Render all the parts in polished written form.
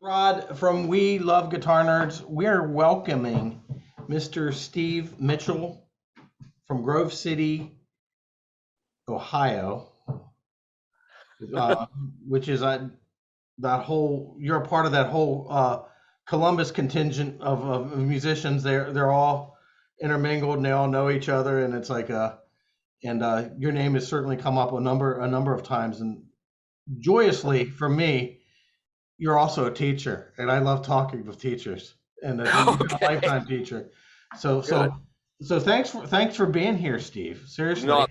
Rod from We Love Guitar Nerds, we're welcoming Mr. Steve Mitchell from Grove City, Ohio, uh, which is that whole. You're a part of that whole Columbus contingent of musicians. They're all intermingled and they all know each other, and it's like your name has certainly come up a number of times, and joyously for me, you're also a teacher, and I love talking with teachers, and you've been a Okay, lifetime teacher. So good. so so thanks for being here, Steve. Seriously. No,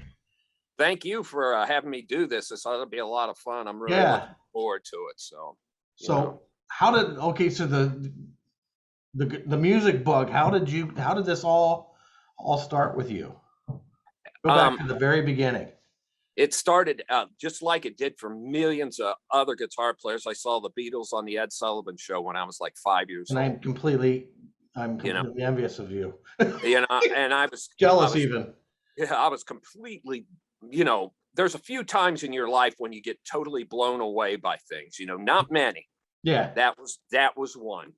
thank you for having me do this. This ought to be a lot of fun. I'm really Yeah. looking forward to it. So, you know, So so the music bug, how did this all start with you? Go back um, to the very beginning. it started out just like it did for millions of other guitar players. I saw the Beatles on the Ed Sullivan show when I was like 5 years And old. I'm You know, completely envious of you. and I Jealous was, even. yeah, I was completely, there's a few times in your life when you get totally blown away by things. Not many. Yeah. That was one.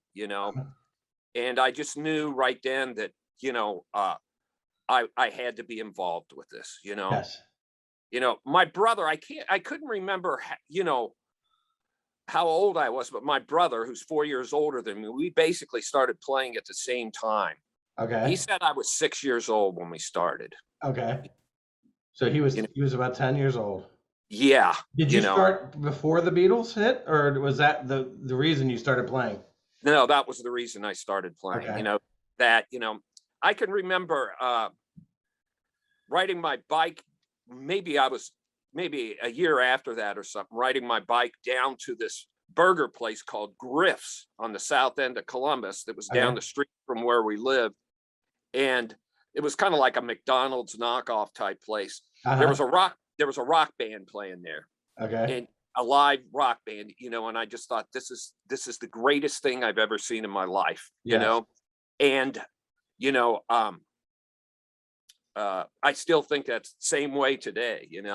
And I just knew right then that I had to be involved with this. Yes. My brother, I couldn't remember how old I was, but my brother, who's 4 years older than me, we basically started playing at the same time. He Okay. said I was 6 years old when we started. Okay. So he was You know, he was about 10 years old. yeah, Did you start before the Beatles hit, or was that the reason you started playing? no, that was the reason I started playing. Okay. I can remember riding my bike. Maybe a year after that or something, riding my bike down to this burger place called Griff's on the south end of Columbus that was down Okay. the street from where we lived. And it was kind of like a McDonald's knockoff type place. There was Uh-huh. a rock band playing there, Okay. and a live rock band, and I just thought this is the greatest thing I've ever seen in my life, Yes. and you know, um, I still think that's the same way today. Yeah,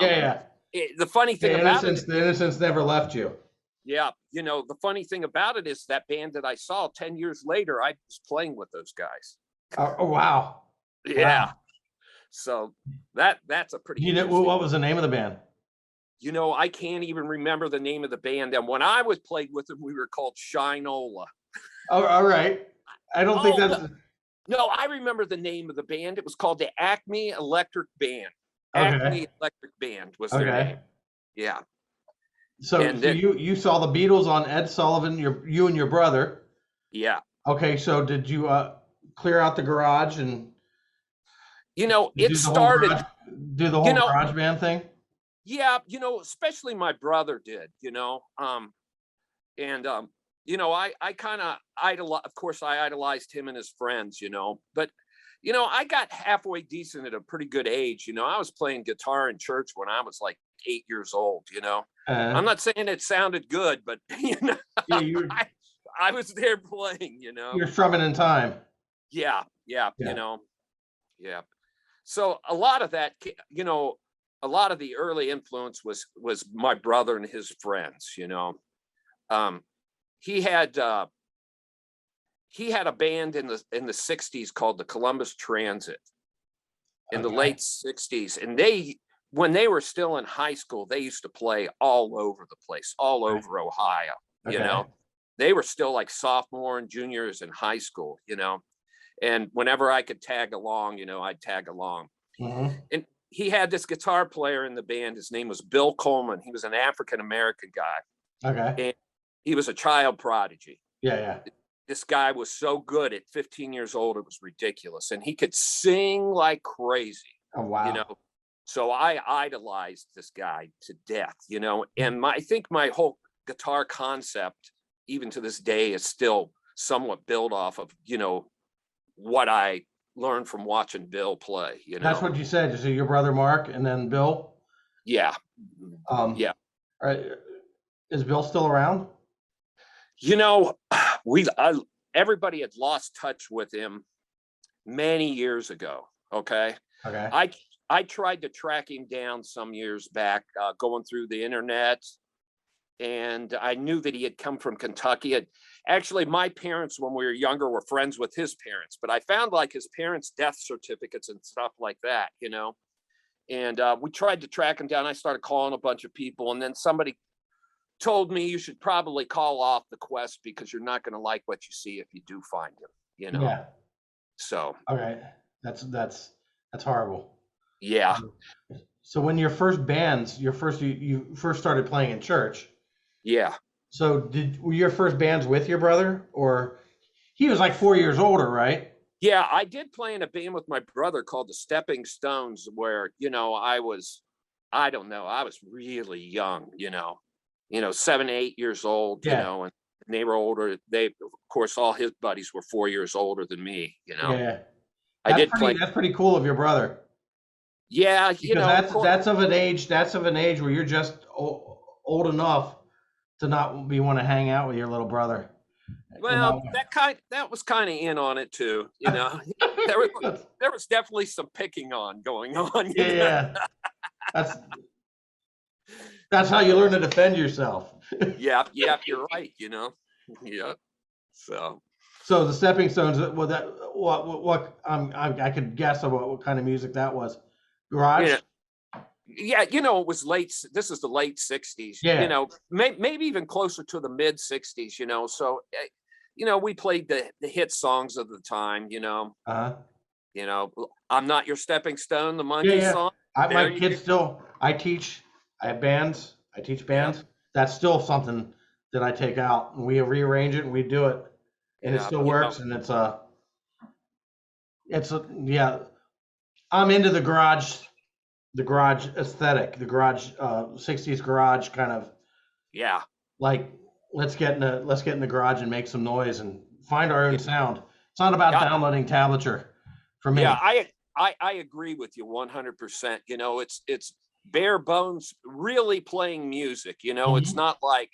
yeah. The funny thing about it, The innocence never left you. yeah, the funny thing about it is that band that I saw 10 years later, I was playing with those guys. Oh, wow. Yeah. Wow. So that's a pretty You know interesting. what was the name of the band? I can't even remember the name of the band. And when I was played with them, we were called Shinola. Oh, all right. I don't think Oh no, that's no, I remember the name of the band. It was called the Acme Electric Band. okay. Acme Electric Band was their name. Okay. Yeah. So And so then you saw the Beatles on Ed Sullivan, you and your brother. yeah. Okay, so did you clear out the garage and It do the whole started, you know, garage band thing? yeah, especially my brother did, and I kind of idolize, of course I idolized him and his friends, but I got halfway decent at a pretty good age. I was playing guitar in church when I was like 8 years old. I'm Uh, not saying it sounded good, but yeah, I, I was there playing. you're strumming in time. Yeah, yeah, Yeah. yeah. So a lot of that, a lot of the early influence was my brother and his friends. Um, he had he had a band in the 60s called the Columbus Transit in the Okay. late 60s, and when they were still in high school, they used to play all over the place, all Right. over Ohio. you Okay. know they were still like sophomore and juniors in high school, and whenever I could tag along, I'd tag along. Hmm. And he had this guitar player in the band. His name was Bill Coleman. He was an African American guy, Okay. and he was a child prodigy. Yeah, yeah. This guy was so good at 15 years old, it was ridiculous. And he could sing like crazy, Oh, you wow. know. So I idolized this guy to death, and I think my whole guitar concept, even to this day, is still somewhat built off of, what I learned from watching Bill play. That's what you said. So your brother Mark and then Bill. Yeah. Um, Yeah. are- is Bill still around? You know, we everybody had lost touch with him many years ago. Okay. Okay. I tried to track him down some years back, going through the internet, and I knew that he had come from Kentucky. And actually, my parents, when we were younger, were friends with his parents, but I found like his parents' death certificates and stuff like that, And we tried to track him down. I started calling a bunch of people, and then somebody told me you should probably call off the quest because you're not going to like what you see if you do find him. Yeah. So Okay. That's horrible. yeah. So when your first bands, you first started playing in church. Yeah. So were your first bands with your brother, or he was like 4 years older, right? Yeah, I did play in a band with my brother called the Stepping Stones, where, I don't know, I was really young, 7, 8 years old, Yeah. and they were older. Of course, all his buddies were 4 years older than me, Yeah. I did play. That's pretty cool of your brother. Yeah, Because of course. that's of an age where you're just old enough to not want to hang out with your little brother. Well, that was kind of in on it too, there was definitely some picking on going on. Yeah. That's how you learn to defend yourself. Yeah, you're right, Yeah. So So the Stepping Stones, what I could guess about what kind of music that was. Garage? yeah, it was this is the late 60s, Yeah. maybe even closer to the mid 60s, so we played the hit songs of the time, Uh-huh. I'm Not Your Stepping Stone, the Yeah, Monkey yeah. song. My There you kids go. still, I have bands, I teach Yeah, bands. That's still something that I take out and we rearrange it and we do it and it yeah, still works and yeah. I'm into the garage aesthetic, the garage, 60s garage kind of yeah, like, let's get in the garage and make some noise and find our yeah, own sound. It's not about yeah, downloading tablature for yeah. me. I agree with you 100%. It's bare bones, really playing music. It's Mhm. not like,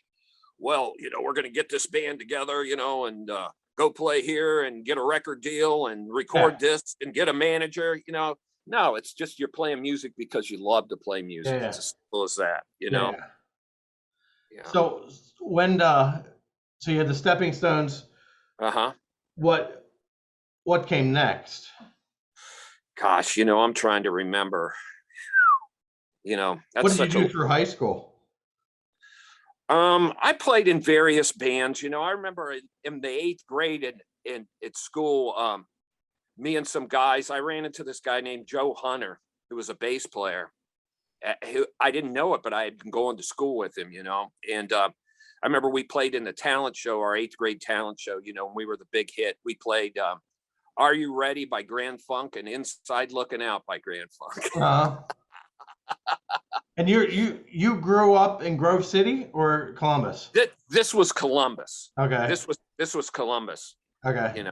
well, we're going to get this band together, and go play here and get a record deal and Yeah. record this and get a manager. No, it's just you're playing music because you love to play music. Yeah. It's as simple as that. Yeah. Yeah. So when so you had the Stepping Stones. Uh huh. What came next? Gosh, I'm trying to remember. What That's did you such a do through high school? I played in various bands. I remember in the 8th grade at school, me and some guys, I ran into this guy named Joe Hunter, who was a bass player. I didn't know it, but I had been going to school with him, and I remember we played in the talent show, our 8th grade talent show, when we were the big hit. We played Are You Ready by Grand Funk and Inside Looking Out by Grand Funk. Uh, and you grew up in Grove City or Columbus? This was Columbus. Okay. This was Columbus. Okay.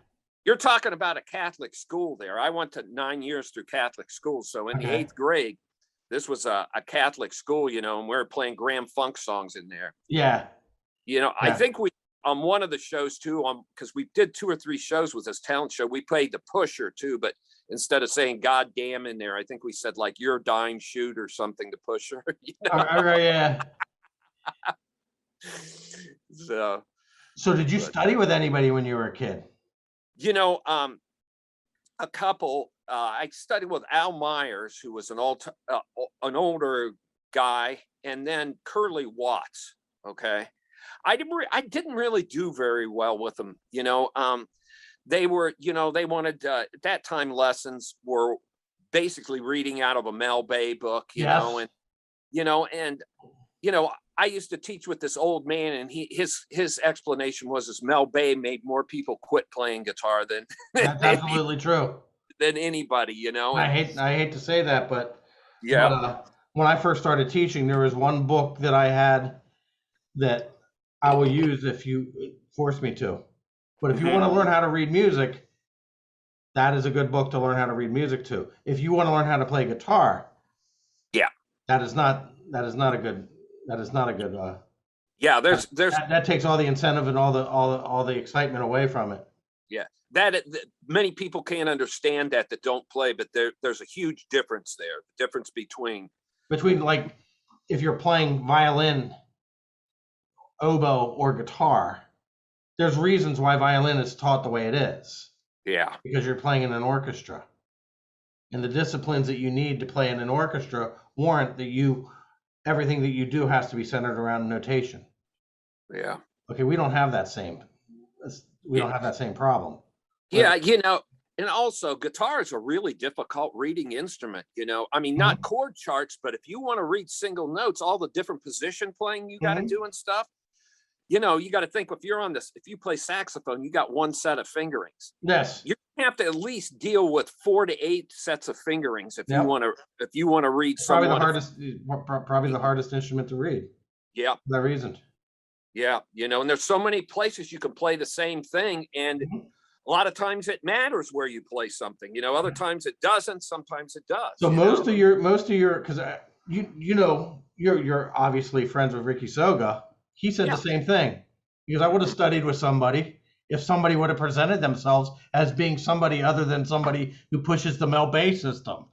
You're talking about a Catholic school there. I went to 9 years through Catholic school. So in the Okay. 8th grade, this was a Catholic school, and we were playing Grand Funk songs in there. Yeah. I Yeah. think we, on one of the shows too, because we did 2 or 3 shows with this talent show, we played the Pusher too, but instead of saying "God damn" in there, I think we said like "You're a dime shoot" or something to Pusher. All right. Yeah. So, So did you but study with anybody when you were a kid? a couple. I studied with Al Myers, who was an older guy, and then Curly Watts. Okay, I didn't really do very well with them. They were, they wanted at that time lessons were basically reading out of a Mel Bay book, Yes. and you know, and you know, I used to teach with this old man, and his explanation was Mel Bay made more people quit playing guitar than That's absolutely true. than anybody, and I hate to say that, but yeah. when I first started teaching, there was one book that I had that I will use if you force me to. But if you Mhm. want to learn how to read music, that is a good book to learn how to read music to. If you want to learn how to play guitar, Yeah. that is not a good that is not a good Yeah, there's that takes all the incentive and all the excitement away from it. yeah, that many people can't understand that don't play, but there's a huge difference there. The difference between Between like if you're playing violin oboe or guitar, there's reasons why violin is taught the way it is, Yeah. because you're playing in an orchestra. And the disciplines that you need to play in an orchestra warrant that everything that you do has to be centered around notation. Yeah. Okay, we don't have that same problem. But Yeah. And also guitar is a really difficult reading instrument. I mean, not mhm, chord charts, but if you want to read single notes, all the different position playing you got to mhm, do and stuff, you got to think if you play saxophone, you got one set of fingerings. yes, You have to at least deal with 4 to 8 sets of fingerings yep. if you want to read Probably the somewhat. hardest, probably the hardest instrument to read. Yeah. For that reason. Yeah. And there's so many places you can play the same thing. And Mhm. a lot of times it matters where you play something, other times it doesn't, sometimes it So does. most of your, because you're obviously friends with Ricky Soga. He said the Yeah. same thing because I would have Mhm. studied with somebody if somebody would have presented themselves as being somebody other than somebody who pushes the Mel Bay system.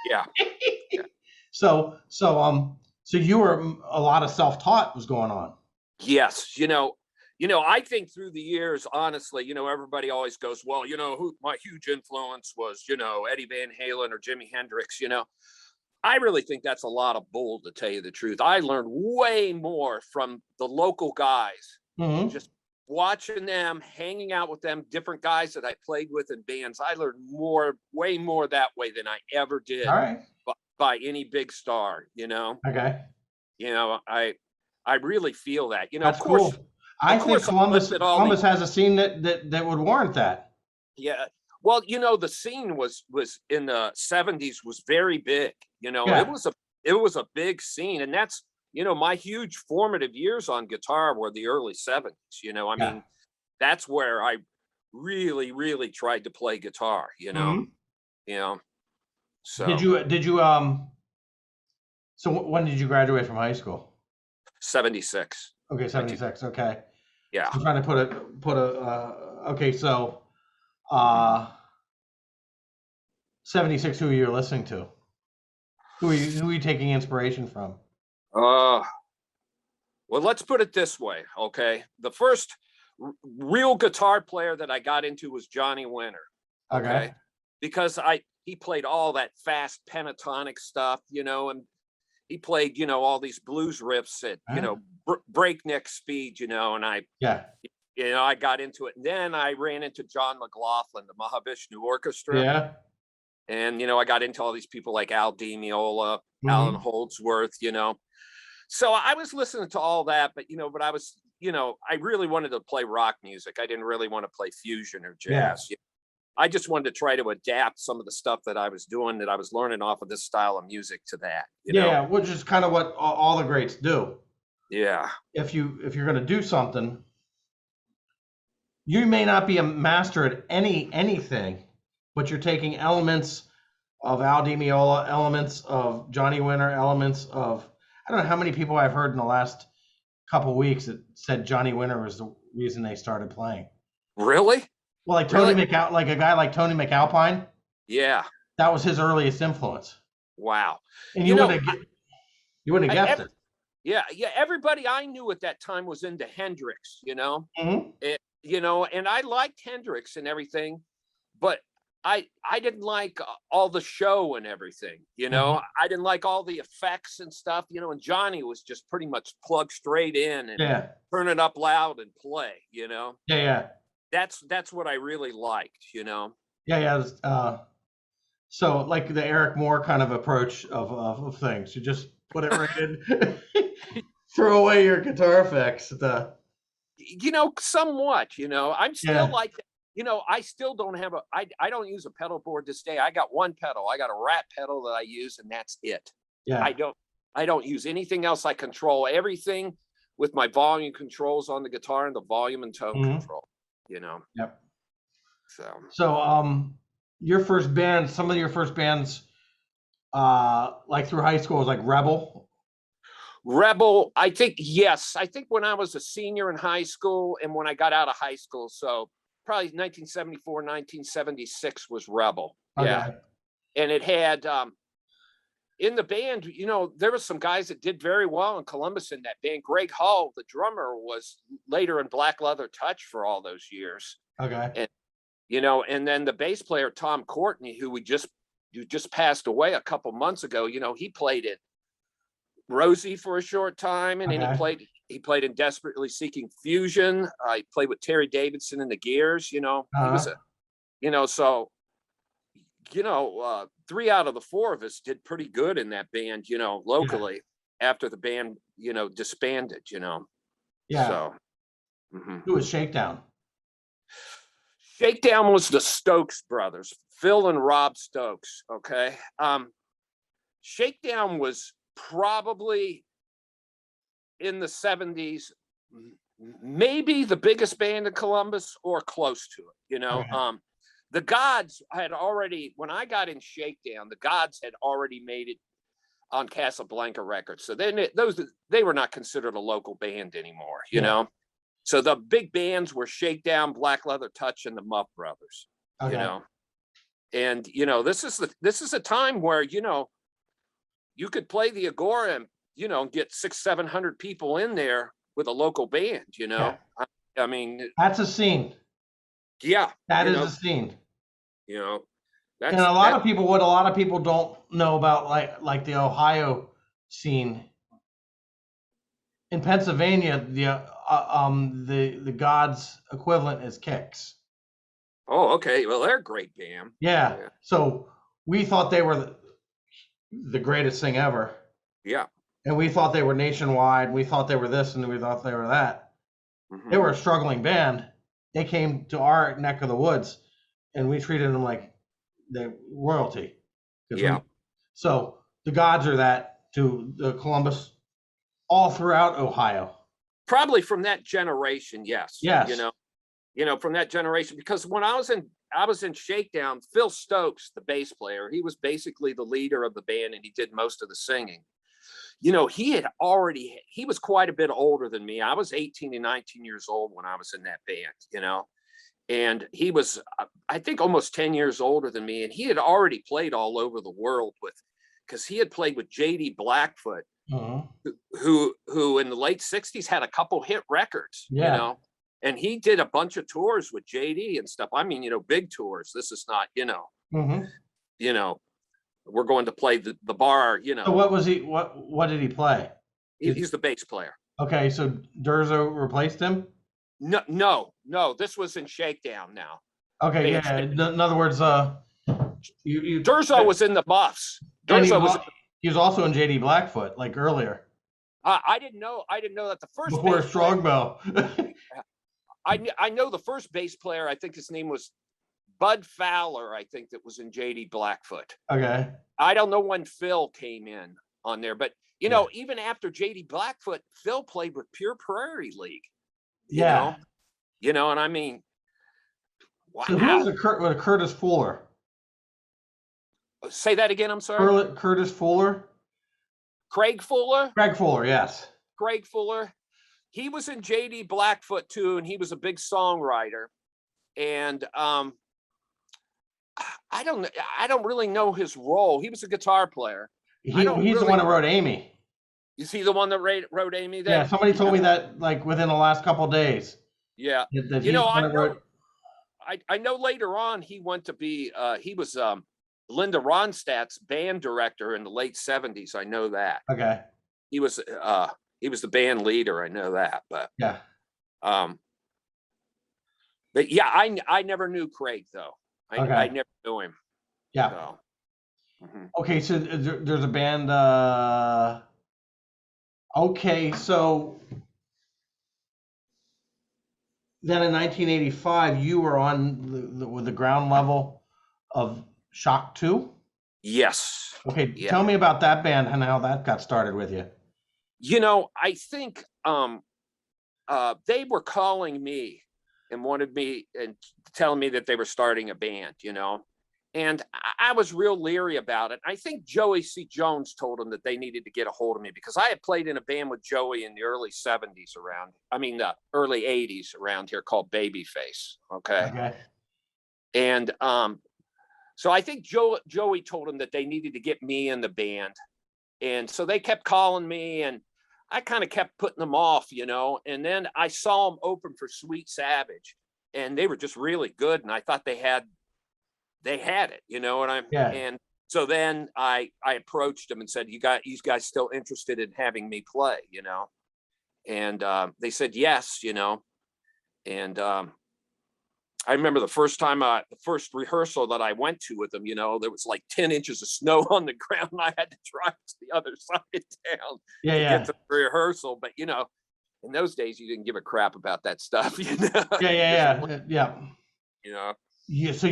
Yeah. Yeah. So you were a lot of self-taught was going on. Yes. I think through the years, honestly, everybody always goes, well, who my huge influence was, Eddie Van Halen or Jimi Hendrix. I really think that's a lot of bull, to tell you the truth. I learned way more from the local guys, Hmm. just watching them, hanging out with them, different guys that I played with in bands. I learned way more that way than I ever All did right. by any big star. Okay. I really feel that. Of That's course, cool. I think I lifted all the Columbus has a scene that would warrant that. yeah. Well, the scene was in the 70s was very big. It Yeah. was a big scene, and that's my huge formative years on guitar were the early 70s. I Yeah. mean, that's where I really, really tried to play guitar. Hmm. You know. Did So you so when did you graduate from high school? 76, Okay, 19. 76. Okay. Yeah. So I'm trying to put a okay, so uh 76, who you're listening to? Who are you taking inspiration from? Uh, well, let's put it this way. Okay. The first real guitar player that I got into was Johnny Winter. Okay. Okay. Because he played all that fast pentatonic stuff, and he played, all these blues riffs at, Huh? breakneck speed, and Yeah. I got into it. And then I ran into John McLaughlin, the Mahavishnu Orchestra. Yeah. And, I got into all these people like Al Di Meola, Alan Hmm. Holdsworth. So I was listening to all that, but I was, I really wanted to play rock music. I didn't really want to play fusion or Yeah. jazz. I just wanted to try to adapt some of the stuff that I was doing, that I was learning off of this style of music, to that. Yeah, which is kind of what all the greats do. Yeah. If you're going to do something, you may not be a master at anything, but you're taking elements of Al Di Meola, elements of Johnny Winter, elements of I don't know how many people I've heard in the last couple weeks that said Johnny Winter was the reason they started playing. Really? Well, Really? Like a guy like Tony McAlpine, Yeah. that was his earliest influence, Wow. and You know, you wouldn't I have guessed ever, it. yeah, yeah. Everybody I knew at that time was into Hendrix. Hmm. And I liked Hendrix and everything, but I didn't like all the show and everything. Hmm. I didn't like all the effects and stuff. And Johnny was just pretty much plug straight in and Yeah, turn it up loud and play. yeah, yeah, That's what I really liked. yeah, yeah. So like the Eric Moore kind of approach of things, you just put it right in, throw away your guitar effects. Somewhat. I'm still Yeah, like, I still don't have I don't use a pedal board this day. I got one pedal. I got a rat pedal that I use, and that's it. I yeah. don't I don't use anything else. I control everything with my volume controls on the guitar and the volume and tone Hmm. control, you know. Yep. So So, your first band, some of your first bands, like through high school was like Rebel. Rebel, I think, yes. I think when I was a senior in high school and when I got out of high school, so probably 1974, 1976 was Rebel. Yeah. Okay. And in the band, you know, there were some guys that did very well in Columbus in that band. Greg Hall, the drummer, was later in Black Leather Touch for all those years. Okay. And, you know, and then the bass player, Tom Courtney, who just passed away a couple months ago, you know, he played in Rosie for a short time, and then Okay. he played in Desperately Seeking Fusion. He played with Terry Davidson in the Gears, you know. He was Uh-huh. a, you know, so, you know, 3 out of the 4 of us did pretty good in that band, you know, Yeah. locally after the band, you know, disbanded, you know. Yeah. So mhm. Who was Shakedown? Shakedown was the Stokes brothers, Phil and Rob Stokes. Okay. Shakedown was probably in the 70s, maybe the biggest band in Columbus or close to it, you know. Okay. The Gods had already, when I got in Shakedown, the Gods had already made it on Casablanca Records. So then they were not considered a local band anymore, you Yeah. know. So the big bands were Shakedown, Black Leather Touch, and the Muff Brothers, you Okay. know. And you know, this is a time where, you know, you could play the Agora and, you know, get 600-700 people in there with a local band, you Yeah. know. I mean, That's a scene. yeah, That is a scene. you know, And that's a lot that. of people, what a lot of people don't know about, like the Ohio scene in Pennsylvania, the Gods equivalent is Kicks. Oh, okay. Well, they're a great band. Yeah. Yeah. So we thought they were the greatest thing ever, Yeah. and we thought they were nationwide. We thought they were this, and we thought they were that. They Mhm. were a struggling band. They came to our neck of the woods, and we treated them like the royalty. 'Cause Yeah. so the Gods are that to the Columbus, all throughout Ohio. Probably from that generation, yes. Yes. You know, from that generation, because when I was in Shakedown, Phil Stokes, the bass player, he was basically the leader of the band and he did most of the singing. You know, he was quite a bit older than me. I was 18 and 19 years old when I was in that band, you know. And he was, I think, almost 10 years older than me, and he had already played all over the world because he had played with JD Blackfoot, Mhm. who in the late 60s had a couple hit records, you Yeah. know. And he did a bunch of tours with JD and stuff. I mean, you know, big tours. This is not, Mhm. you know, we're going to play the bar, you So know. what was he? What did he play? Did, He's the bass player. okay, so Durzo replaced him. No, this was in Shakedown now. Okay, They had yeah. In other words, you Durzo was in the Muffs. and Durzo was. he was also in JD Blackfoot, like earlier I didn't know. I didn't know that the first before bass player. Strongbow. I know the first bass player. I think his name was Bud Fowler. I think that was in JD Blackfoot. Okay. I don't know when Phil came in on there, but you Yeah. know, even after JD Blackfoot, Phil played with Pure Prairie League. Yeah. You know, and I mean, So who was wow. Curtis Fuller? Say that again. I'm sorry. Curtis Fuller. Craig Fuller. Craig Fuller. Yes. Craig Fuller. He was in JD Blackfoot too, and he was a big songwriter. And I don't really know his role. He was a guitar player. I don't He's the one really. who wrote Amy. Is he the one that wrote Amy? Yeah. Then Somebody told me that like within the last couple of days yeah. that You he's know, the one that wrote. I know later on he went to be he was Linda Ronstadt's band director in the late 70s. I know that. Okay. He was the band leader. I know that, Yeah. um but yeah, I never knew Craig though. I Okay. never knew him. Yeah. So mhm. Okay. So there's a band. Okay. So then in 1985, you were on with the ground level of Shock 2. Yes. Okay, Yeah. tell me about that band and how that got started with you. You know, I think they were calling me and wanted me and telling me that they were starting a band, you know. And I was real leery about it. I think Joey C. Jones told them that they needed to get a hold of me because I had played in a band with Joey in the early 70s the early 80s around here called Babyface. Okay. Okay. And so I think Joey told him that they needed to get me in the band. And so they kept calling me, and I kind of kept putting them off, you know. And then I saw them open for Sweet Savage, and they were just really good. And I thought they had it, you know. Yeah. And so then I approached them and said, you guys still interested in having me play, you know? And they said yes, you know. And I remember the first rehearsal that I went to with them, you know, there was like 10 inches of snow on the ground. And I had to drive to the other side of town Yeah. to get Yeah. to the rehearsal. But, you know, in those days, you didn't give a crap about that stuff, you know? Yeah. Yeah. Yeah. Yeah. You know, Yeah. So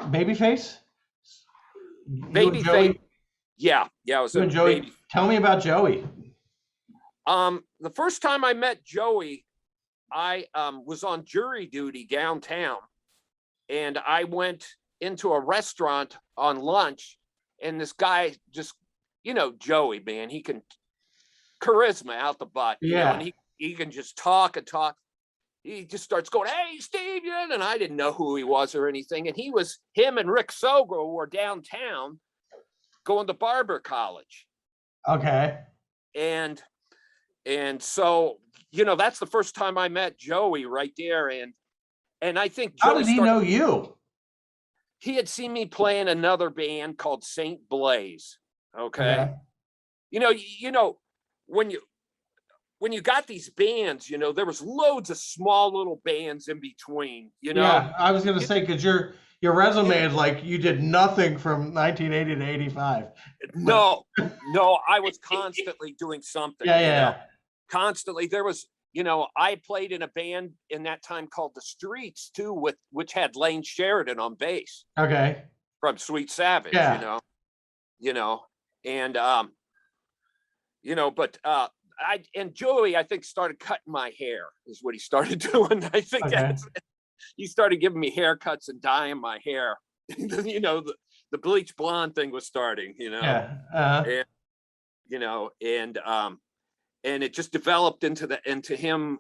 Babyface, you and Babyface. Joey, Yeah. Yeah. I was you a and Joey. baby. Tell me about Joey. The first time I met Joey, I was on jury duty downtown, and I went into a restaurant on lunch, and this guy just, you know, Joey, man, he can charisma out the butt, you know, and Yeah. he can just talk and talk. He just starts going, "Hey, Steven," and I didn't know who he was or anything. And him and Rick Sogro were downtown going to barber college. Okay. And so, you know, that's the first time I met Joey right there. And I think How Joey did he know you? he had seen me play in another band called Saint Blaze. Okay. Okay. You know, when you got these bands, you know, there was loads of small little bands in between, you know. Yeah, I was gonna say because your resume is like you did nothing from 1980 to 85. But No, I was constantly doing something, yeah, you know, yeah, constantly. There was, you know, I played in a band in that time called The Streets too, which had Lane Sheridan on bass yeah. Okay. from Sweet Savage, Yeah. you know, and you know, but and Joey, I think, started cutting my hair is what he started doing. I think Okay. he started giving me haircuts and dyeing my hair. You know, the bleach blonde thing was starting, you know, Yeah. and you know, and it just developed into him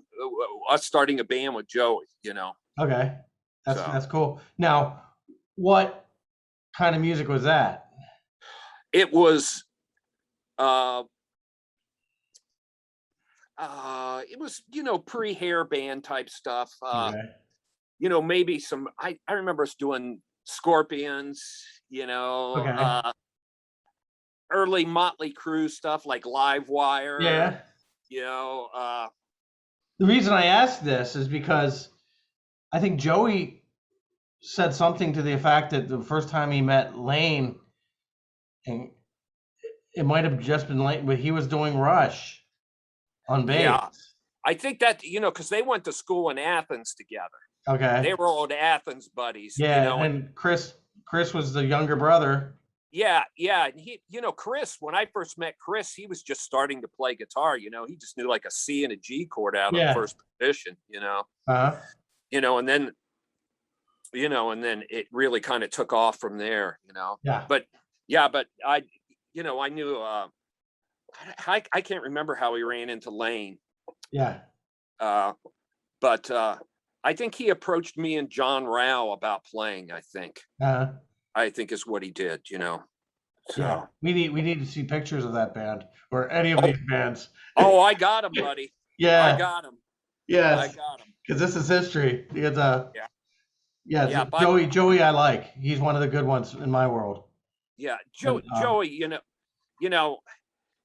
us starting a band with Joey, you know. Okay. So That's cool. Now, what kind of music was that? it was it was, you know, pre-hair band type stuff. Okay. You know, maybe some I remember us doing Scorpions, you know, Okay. early Motley Crue stuff like Live Wire, Yeah. you know, The reason I asked this is because I think Joey said something to the effect that the first time he met Lane, and it might have just been Lane, but he was doing Rush on bass. yeah. I think that, you know, because they went to school in Athens together. Okay. They were old Athens buddies, you Yeah, know, and and Chris was the younger brother. yeah, and he, you know, Chris, when I first met Chris, he was just starting to play guitar, you know, he just knew like a C and a G chord out of Yeah. first position, Uh-huh. you know, and then, you know, and then it really kind of took off from there, you know, Yeah. but yeah, but I, you know, I knew, I can't remember how he ran into Lane, Yeah. but I think he approached me and John Rao about playing, Uh-huh. I think is what he did, you know, Yeah. so. We need to see pictures of that band or any of Oh, these bands. oh, I got him, buddy. I Yeah. got him. I Yes. got him. Because this is history. It's Yeah. yeah, Yeah. But Joey I like. He's one of the good ones in my world. yeah, And Joey, you know,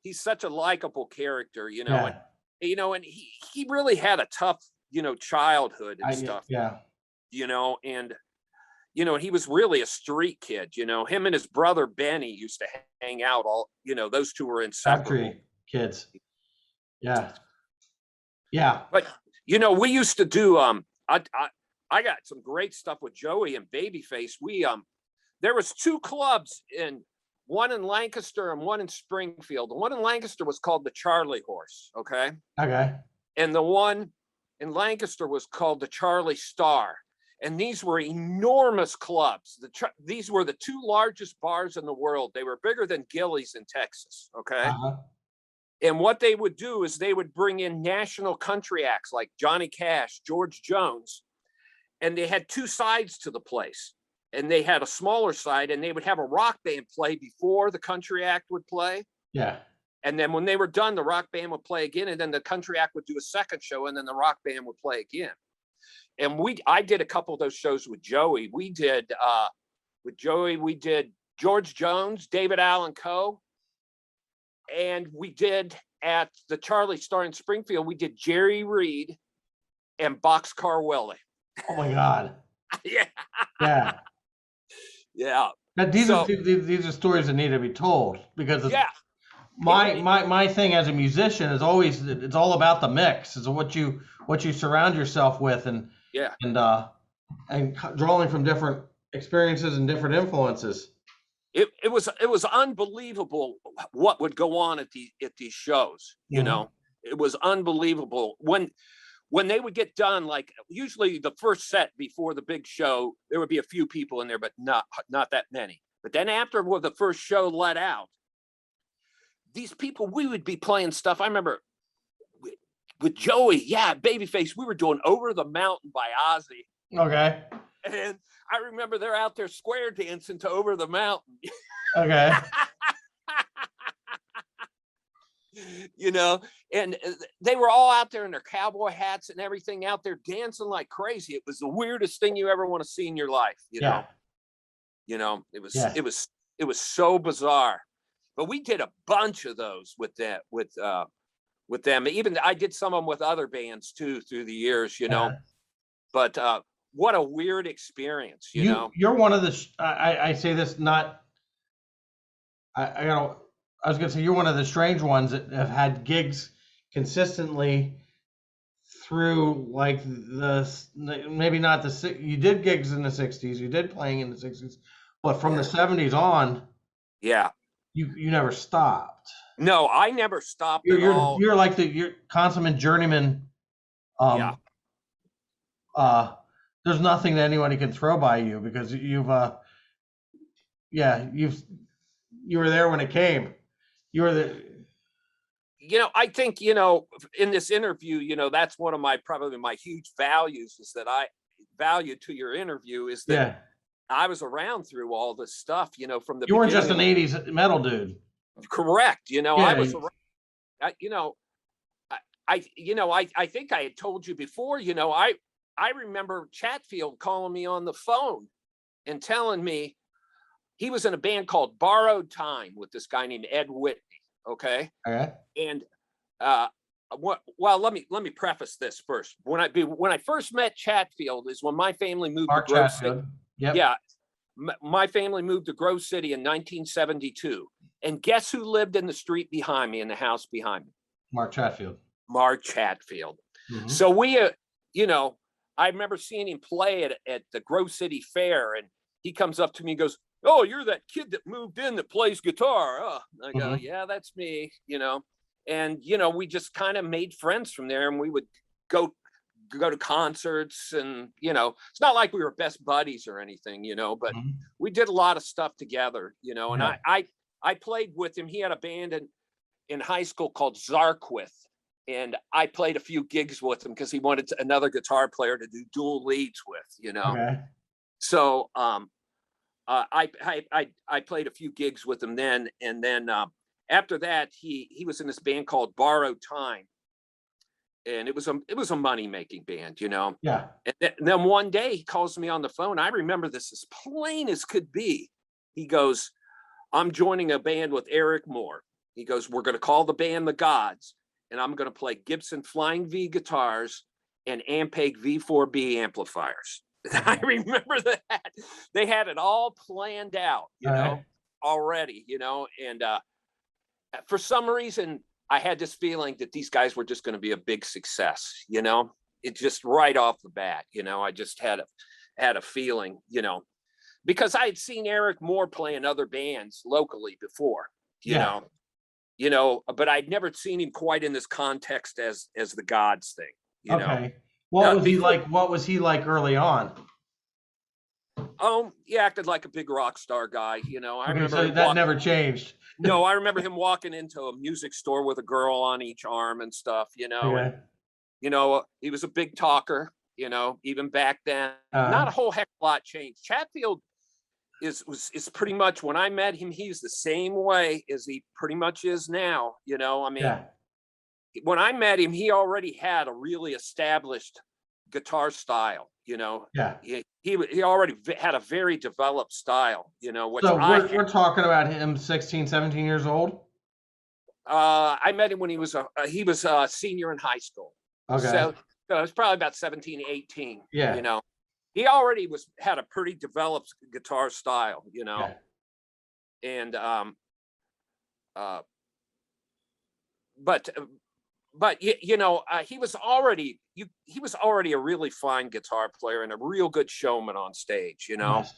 he's such a likable character, yeah. and he really had a tough, you know, childhood and I stuff, yeah. and he was really a street kid, him and his brother Benny used to hang out all, those two were inseparable. Factory kids. Yeah. Yeah. But we used to do I got some great stuff with Joey and Babyface. We there was two clubs one in Lancaster and one in Springfield. The one in Lancaster was called the Charlie Horse, okay? Okay. And the one in Lancaster was called the Charlie Star. And these were enormous clubs. These were the two largest bars in the world. They were bigger than Gillies in Texas, okay? Uh-huh. And what they would do is they would bring in national country acts like Johnny Cash, George Jones, and they had two sides to the place. and they had a smaller side, and they would have a rock band play before the country act would play. Yeah. And then when they were done, the rock band would play again, and then the country act would do a second show, and then the rock band would play again. And I did a couple of those shows with Joey. We did George Jones, David Allan Coe, and we did at the Charlie Star in Springfield, we did Jerry Reed and Boxcar Willie. Oh my God. Yeah. Yeah. Yeah. These are stories that need to be told, because Yeah. my thing as a musician is always, it's all about the mix. It's what you surround yourself with, and drawing from different experiences and different influences. It was unbelievable what would go on at these shows. You know, it was unbelievable when they would get done. Like usually the first set before the big show, there would be a few people in there, but not that many. But then after the first show let out, these people, we would be playing stuff. I remember with Joey, Babyface, we were doing Over the Mountain by Ozzy. Okay. And I remember they're out there square dancing to Over the Mountain. Okay. You know, and they were all out there in their cowboy hats and everything, out there dancing like crazy. It was the weirdest thing you ever want to see in your life. You know, it was so bizarre. But we did a bunch of those with them. Even I did some of them with other bands too through the years. You know, but what a weird experience. You know, you're one of the. I say this not. I was gonna say you're one of the strange ones that have had gigs consistently through, like, maybe not the you did gigs in the 60s, you did playing in the 60s, but from the 70s on, you never stopped. No, I never stopped at all. You're like you're consummate journeyman. There's nothing that anybody can throw by you, because you were there when it came. You were I think, in this interview, that's one of probably my huge values, is that I value to your interview is that I was around through all this stuff, from the beginning. You weren't just an 80s metal dude. Correct. I was around, I think I had told you before, I remember Chatfield calling me on the phone and telling me he was in a band called Borrowed Time with this guy named Ed Whitney. Okay. And let me preface this first. When I first met Chatfield is when my family moved Mark to Grove Chatfield. City. Yep. Yeah. My family moved to Grove City in 1972. And guess who lived in the street behind me, in the house behind me? Mark Chatfield. Mark Chatfield. So I remember seeing him play at the Grove City Fair, and he comes up to me and goes, "Oh, you're that kid that moved in that plays guitar." Oh, I go, "Yeah, that's me," And, we just kind of made friends from there, and we would go to concerts, and, it's not like we were best buddies or anything, but we did a lot of stuff together, and I played with him. He had a band in high school called Zarquith. And I played a few gigs with him because he wanted another guitar player to do dual leads with, Okay. So I played a few gigs with him then, and then after that he was in this band called Borrowed Time, and it was a money making band, Yeah. And then one day he calls me on the phone. I remember this as plain as could be. He goes, "I'm joining a band with Eric Moore." He goes, "We're going to call the band the Gods, and I'm going to play Gibson Flying V guitars and Ampeg V4B amplifiers." I remember that. They had it all planned out, already, and for some reason, I had this feeling that these guys were just going to be a big success, It just right off the bat, I just had a feeling, because I had seen Eric Moore play in other bands locally before, but I'd never seen him quite in this context as the Gods thing, Okay. What was he like early on? He acted like a big rock star guy, I remember so that never changed. No, I remember him walking into a music store with a girl on each arm and stuff, Okay. and, he was a big talker, even back then. Not a whole heck of a lot changed. Chatfield is pretty much when I met him, he's the same way as he pretty much is now. I mean, Yeah. when I met him, he already had a really established guitar style. Yeah. He already had a very developed style. Which So we're talking about him 16, 17 years old. I met him when he was a senior in high school. Okay. So it was probably about 17, 18. Yeah. He already had a pretty developed guitar style. Yeah. And uh, but he was already a really fine guitar player and a real good showman on stage. Yes.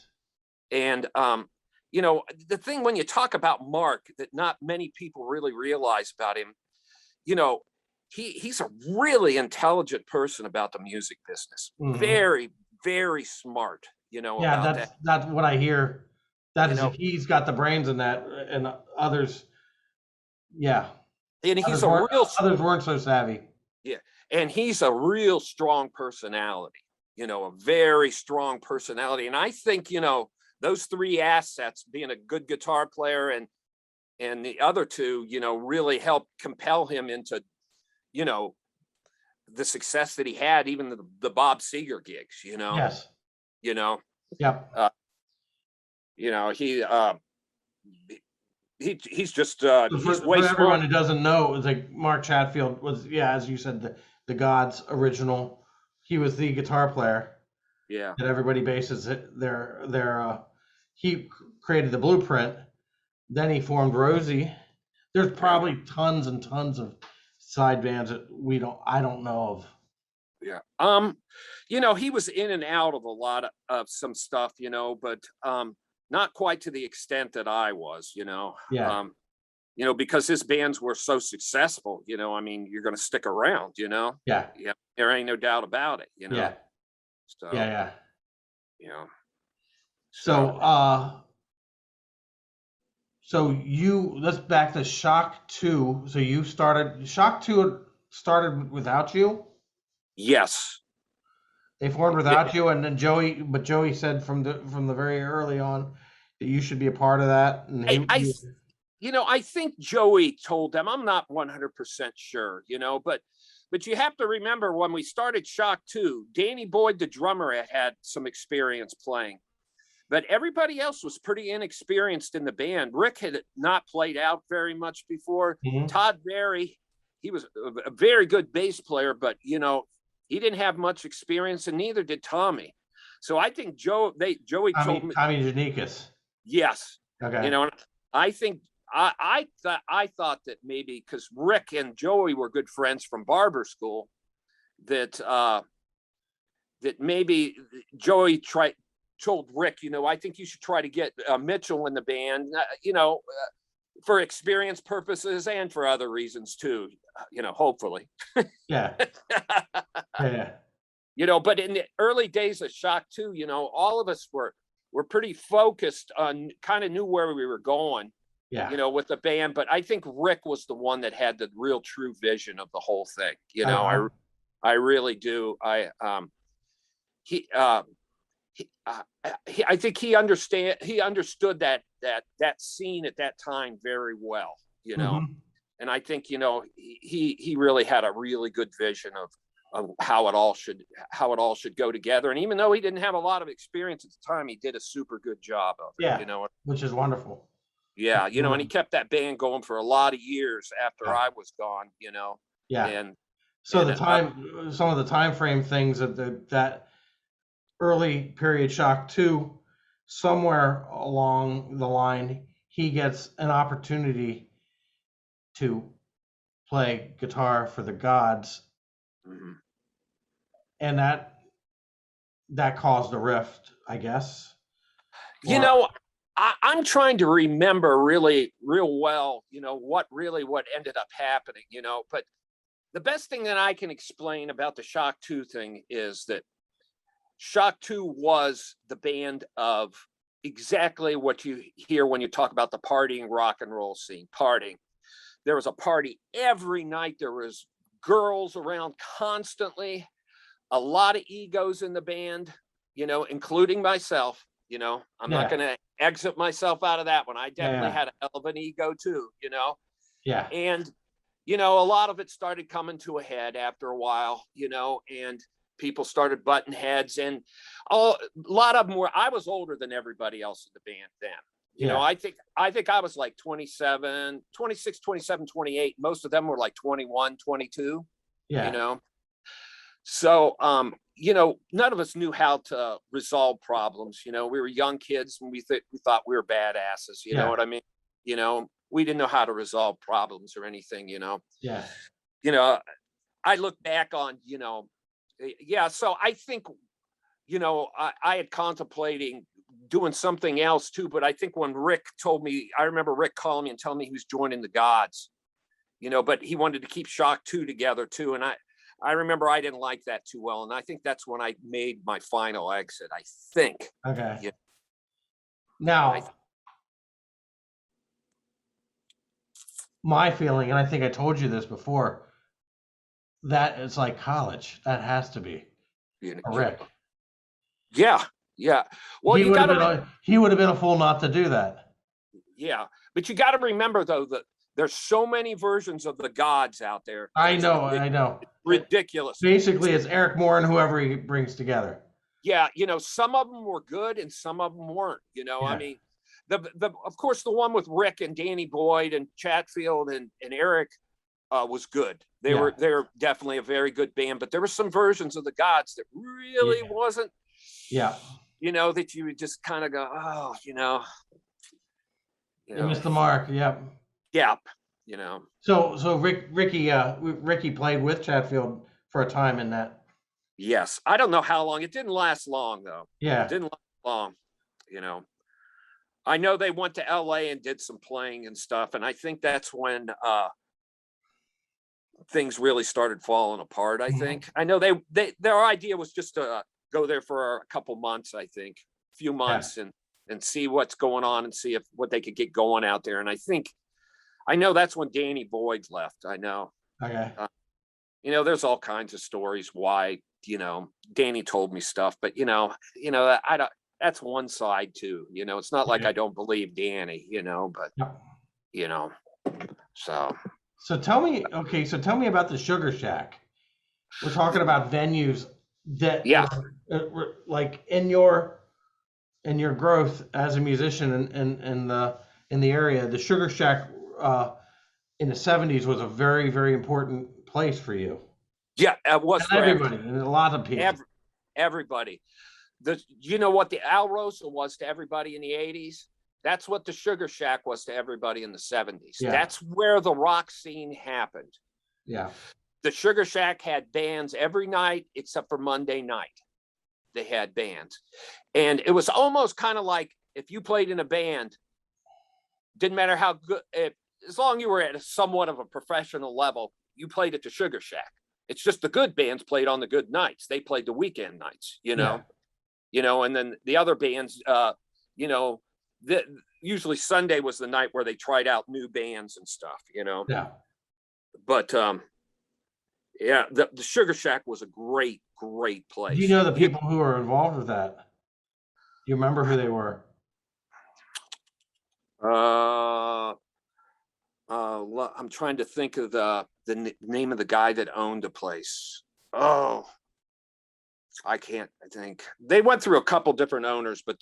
And the thing when you talk about Mark that not many people really realize about him, he's a really intelligent person about the music business. Mhm. Very, very smart, Yeah, about that. that's what I hear. That You is, know, he's got the brains in that, and others, yeah, and others he's a weren't real others weren't so savvy. yeah, and he's a real strong personality, a very strong personality. And I think, those three assets, being a good guitar player and the other two, really helped compel him into, the success that he had, even the Bob Seger gigs, Yes. you know, Yep. uh, you know, he's just So he's way for everyone smart. who doesn't know, it was like Mark Chatfield was, yeah, as you said, the Gods original. He was the guitar player Yeah. that everybody bases their he created the blueprint. Then he formed Rosie. There's Yeah. probably tons and tons of side bands that I don't know of. Yeah. He was in and out of a lot of some stuff, but not quite to the extent that I was, Yeah. because his bands were so successful, I mean, you're going to stick around, Yeah. Yeah, there ain't no doubt about it, Yeah. So, Yeah. Yeah. you know, so So so let's back to Shock 2. So Shock 2 started without you? yes. They formed Yeah, without you, and then Joey said from the very early on that you should be a part of that, and I think Joey told them. I'm not 100% sure, but you have to remember when we started Shock 2, Danny Boyd, the drummer, had some experience playing, but everybody else was pretty inexperienced in the band. Rick had not played out very much before. Mhm. Todd Barry, he was a very good bass player, but he didn't have much experience, and neither did Tommy. So I think Joey told me, Tommy Janikis. yes, Okay. and I think I thought that maybe because Rick and Joey were good friends from barber school, that that maybe Joey told Rick, I think you should try to get Mitchell in the band, for experience purposes and for other reasons too, hopefully. Yeah. Yeah. But in the early days of Shock 2, all of us were pretty focused on, kind of knew where we were going, Yeah. with the band. But I think Rick was the one that had the real true vision of the whole thing. Uh-huh. I really do. He, I think he understood that scene at that time very well, Mhm. and I think, he really had a really good vision of how it all should go together. And even though he didn't have a lot of experience at the time, he did a super good job of it, Yeah. Which is wonderful. Yeah, and he kept that band going for a lot of years after Yeah. I was gone, Yeah. and So and some of the time frame things that early period Shock 2, somewhere along the line, he gets an opportunity to play guitar for the Gods, mhm. and that caused a rift, I guess. you Or know, I'm trying to remember really real well, what ended up happening, but the best thing that I can explain about the Shock 2 thing is that Shock 2 was the band of exactly what you hear when you talk about the partying rock and roll scene. Partying. There was a party every night. There was girls around constantly, a lot of egos in the band, including myself. You know, I'm not Yeah. going to exit myself out of that one. I definitely Yeah. had a hell of an ego too, you know, Yeah. and, you know, a lot of it started coming to a head after a while, you know, and people started butting heads, and a lot of them were, I was older than everybody else in the band then. You know, Yeah. I think I was like 27, 26, 27, 28. Most of them were like 21, 22, you Yeah. know. So, you know, none of us knew how to resolve problems. You know, we were young kids and we thought we were badasses. You know Yeah. what I mean? You know, we didn't know how to resolve problems or anything. Yeah. You know, I look back on, you know, yeah. So I think, you know, I had contemplating doing something else too, but I think when Rick told me, I remember Rick calling me and telling me he was joining the Gods, you know, but he wanted to keep Shock 2 together too. And I remember I didn't like that too well. And I think that's when I made my final exit, I think. Okay. Yeah. I, Now, my feeling, and I think I told you this before, that is like college. That has to be you a know, Rick. yeah. Yeah. Well, He you would have got been to, he would have been a fool not to do that. yeah. But you got to remember though, that there's so many versions of the Gods out there that I it's know, ridiculous. I know. Ridiculous. Basically, it's Eric Moore and whoever he brings together. Yeah, you know, some of them were good and some of them weren't. You know, I Yeah. mean, the of course the one with Rick and Danny Boyd and Chatfield and Eric was good. Yeah. They're definitely a very good band, but there were some versions of the Gods that really Yeah. wasn't. Yeah. You know, that you would just kind of go, oh, you They know, missed the mark. Yep. yep, you know. So Ricky played with Chatfield for a time in that. Yes, I don't know how long. It didn't last long though. It Yeah. didn't last long. You know, I know they went to L.A. and did some playing and stuff, and I think that's when things really started falling apart. I Mhm. think. I know their idea was just to go there for a couple months. I think a few Yeah. months and see what's going on and see if what they could get going out there. And I know that's when Danny Boyd left. I know. Okay. You know, there's all kinds of stories why, you know, Danny told me stuff, but I don't, that's one side too. You know, it's not like Okay. I don't believe Danny, you know, but Yep. you know, so So tell me, okay, so tell me about the Sugar Shack. We're talking about venues that yeah, were like in your growth as a musician in the area. The Sugar Shack in the '70s was a very, very important place for you. yeah, it was And for everybody, and a lot of people. every, everybody. You know what the Al Rosa was to everybody in the 80s? That's what the Sugar Shack was to everybody in the 70s. Yeah. That's where the rock scene happened. Yeah. The Sugar Shack had bands every night except for Monday night. They had bands. And it was almost kind of like if you played in a band, didn't matter how good, as long as you were at a somewhat of a professional level, you played at the Sugar Shack. It's just the good bands played on the good nights. They played the weekend nights, Yeah. and then the other bands, you know, the, usually Sunday was the night where they tried out new bands and stuff, Yeah. but yeah, the Sugar Shack was a great, great Do you place. know the people who are involved with that? Do you remember who they were? Uh, I'm trying to think of the name of the guy that owned the place. Oh, I can't. I think they went through a couple different owners, but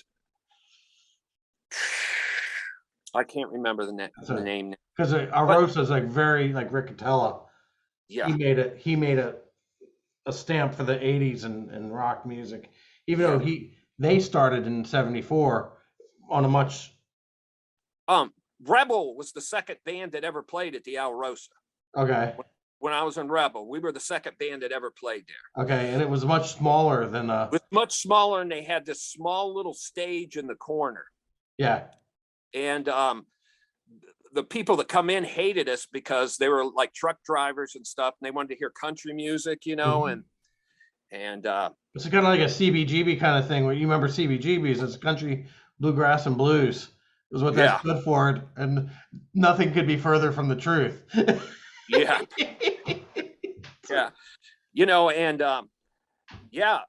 I can't remember the name. Because But Arosa is like very like Riccatella. yeah, He made a stamp for the '80s and rock music, even though yeah. they started in '74 on a much Um, Rebel was the second band that ever played at the Al Rosa. okay. When I was in Rebel, we were the second band that ever played there. Okay, and it was much smaller than It was much smaller, and they had this small little stage in the corner. yeah. And the people that come in hated us because they were like truck drivers and stuff, and they wanted to hear country music, Mhm. and It's kind of like a CBGB kind of thing where you remember CBGBs, it's country, bluegrass, and blues is what that yeah, stood for, and nothing could be further from the truth. yeah, yeah, and yeah,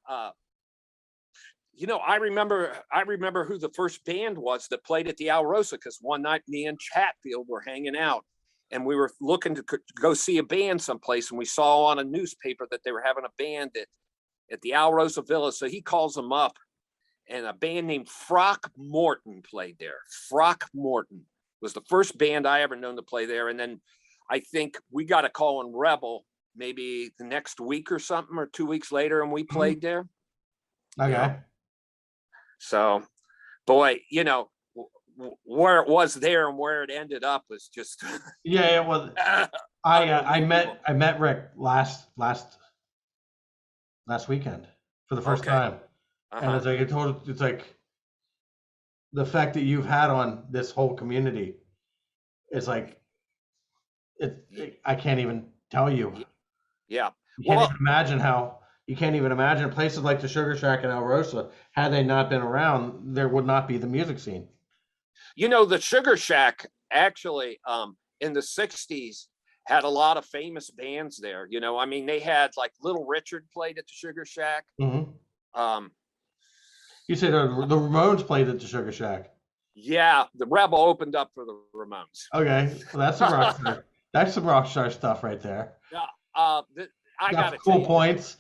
I remember who the first band was that played at the Al Rosa, because one night me and Chatfield were hanging out and we were looking to go see a band someplace, and we saw on a newspaper that they were having a band at the Al Rosa Villa. So he calls them up, and a band named Frock Morton played there. Frock Morton was the first band I ever known to play there. And then I think we got a call on Rebel maybe the next week or something, or 2 weeks later, and we played there. Okay. So, boy, where it was there and where it ended up was just Yeah, it was. I met Rick last weekend for the first time, and it's like the fact that you've had on this whole community is like I can't even tell you. Yeah. You can't even imagine places like the Sugar Shack and El Rosa, had they not been around, there would not be the music scene. The Sugar Shack actually in the 60s had a lot of famous bands there. I mean, they had like Little Richard played at the Sugar Shack. Mm-hmm. You said the Ramones played at the Sugar Shack. Yeah, the Rebel opened up for the Ramones. Okay, well, that's some rock star. That's some rock star stuff right there. Yeah, I got cool points.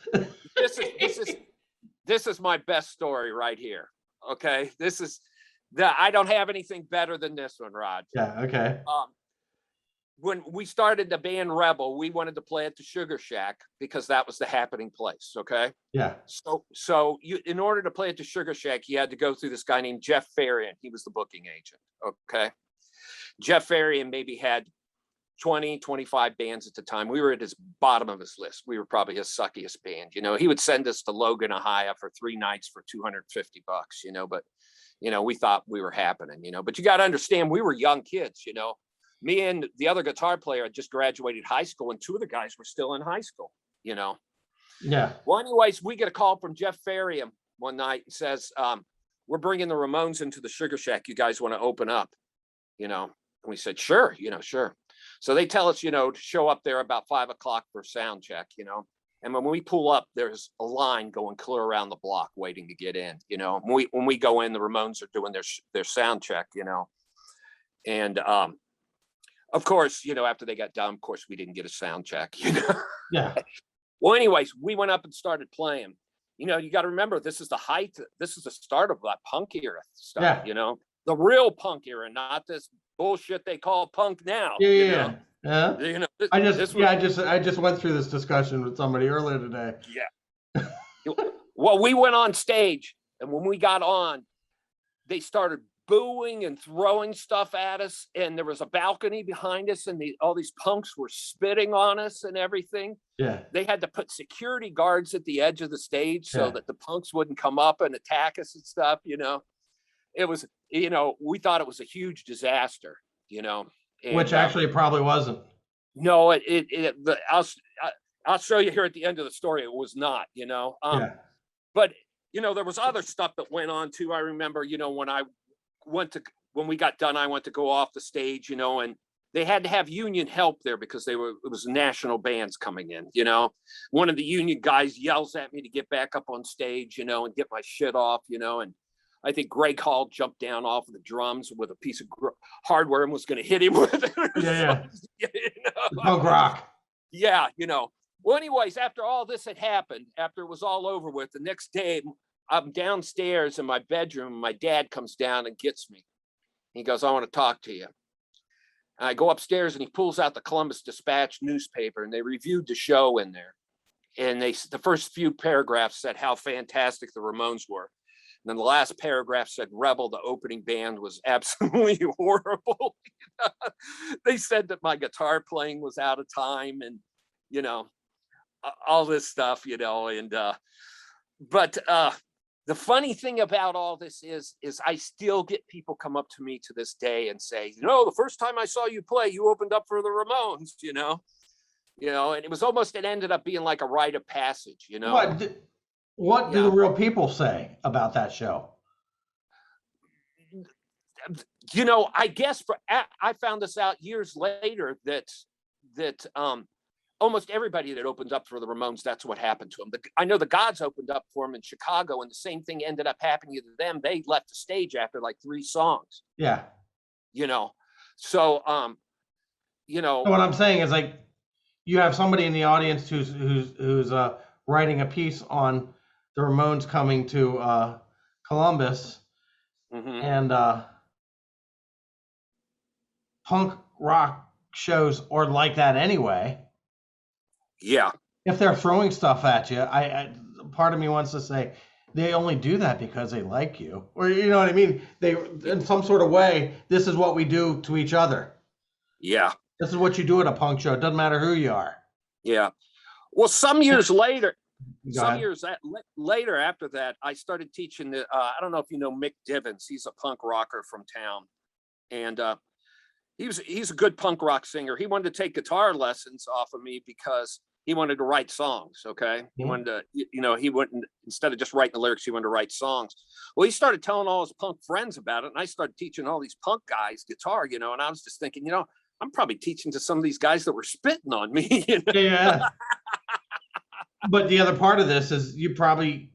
This is my best story right here. Okay, I don't have anything better than this one, Rod. Yeah. Okay. When we started the band Rebel, we wanted to play at the Sugar Shack because that was the happening place. Okay. Yeah. So in order to play at the Sugar Shack, you had to go through this guy named Jeff Farian. He was the booking agent. Okay. Jeff Farian maybe had 20, 25 bands at the time. We were at his bottom of his list. We were probably his suckiest band. He would send us to Logan, Ohio for 3 nights for $250, but we thought we were happening, but you got to understand, we were young kids, me and the other guitar player had just graduated high school, and 2 of the guys were still in high school, Yeah. Well, anyways, we get a call from Jeff Farian one night and says, we're bringing the Ramones into the Sugar Shack. You guys want to open up, and we said, sure, sure. So they tell us, to show up there about 5 o'clock for sound check, and when we pull up, there's a line going clear around the block waiting to get in, when we go in, the Ramones are doing their sound check, and of course, after they got done, of course, we didn't get a sound check, Yeah. Well, anyways, we went up and started playing. You got to remember, this is the start of that punk era stuff, Yeah. The real punk era, not this bullshit they call punk now. Yeah. I just went through this discussion with somebody earlier today. Yeah. Well, we went on stage, and when we got on, they started booing and throwing stuff at us, and there was a balcony behind us, and all these punks were spitting on us and everything. Yeah. They had to put security guards at the edge of the stage so that the punks wouldn't come up and attack us and stuff. It was, we thought it was a huge disaster, and, which actually probably wasn't. No, I'll show you here at the end of the story. It was not, but there was other stuff that went on too. I remember, when we got done, I went to go off the stage, and they had to have union help there because it was national bands coming in, one of the union guys yells at me to get back up on stage, and get my shit off, and I think Greg Hall jumped down off of the drums with a piece of hardware and was going to hit him with it. Yeah. Punk rock. Yeah. Well, anyways, after all this had happened, after it was all over with, the next day, I'm downstairs in my bedroom. My dad comes down and gets me. He goes, I want to talk to you. And I go upstairs, and he pulls out the Columbus Dispatch newspaper, and they reviewed the show in there. And the first few paragraphs said how fantastic the Ramones were. And then the last paragraph said Rebel, the opening band, was absolutely horrible. They said that my guitar playing was out of time, and, all this stuff, but the funny thing about all this is I still get people come up to me to this day and say, the first time I saw you play, you opened up for the Ramones, and it ended up being like a rite of passage, What do the real people say about that show? I guess I found this out years later that almost everybody that opens up for the Ramones, that's what happened to them. I know the Gods opened up for them in Chicago, and the same thing ended up happening to them. They left the stage after like 3 songs. Yeah. You know, so you So know, what I'm saying is, like, you have somebody in the audience who's writing a piece on the Ramones coming to Columbus, mhm. and punk rock shows are like that anyway. Yeah, If they're throwing stuff at you, I part of me wants to say they only do that because they like you, or you know what I mean. They, in some sort of way, this is what we do to each other. yeah, This is what you do at a punk show. It doesn't matter who you are. yeah. Well, some years later, Go ahead. later after that, I started teaching the. I don't know if you know Mick Divins. He's a punk rocker from town, and he's a good punk rock singer. He wanted to take guitar lessons off of me because he wanted to write songs. Okay, he wanted to, he wouldn't, instead of just writing the lyrics, he wanted to write songs. Well, he started telling all his punk friends about it, and I started teaching all these punk guys guitar. And I was just thinking, I'm probably teaching to some of these guys that were spitting on me. Yeah. But the other part of this is you probably,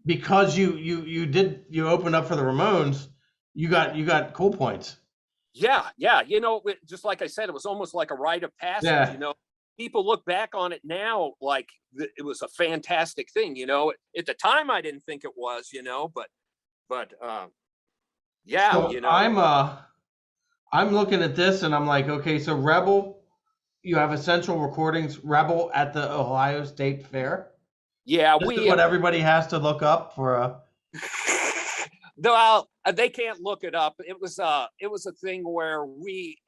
because you opened up for the Ramones, you got cool points. Yeah. Just like I said, it was almost like a rite of passage. Yeah. People look back on it now like it was a fantastic thing. At the time I didn't think it was, but yeah, So I'm looking at this and I'm like, okay, so Rebel, you have Essential Recordings, Rebel at the Ohio State Fair. yeah, This is what everybody has to look up for a. well, they can't look it up. It was a thing where we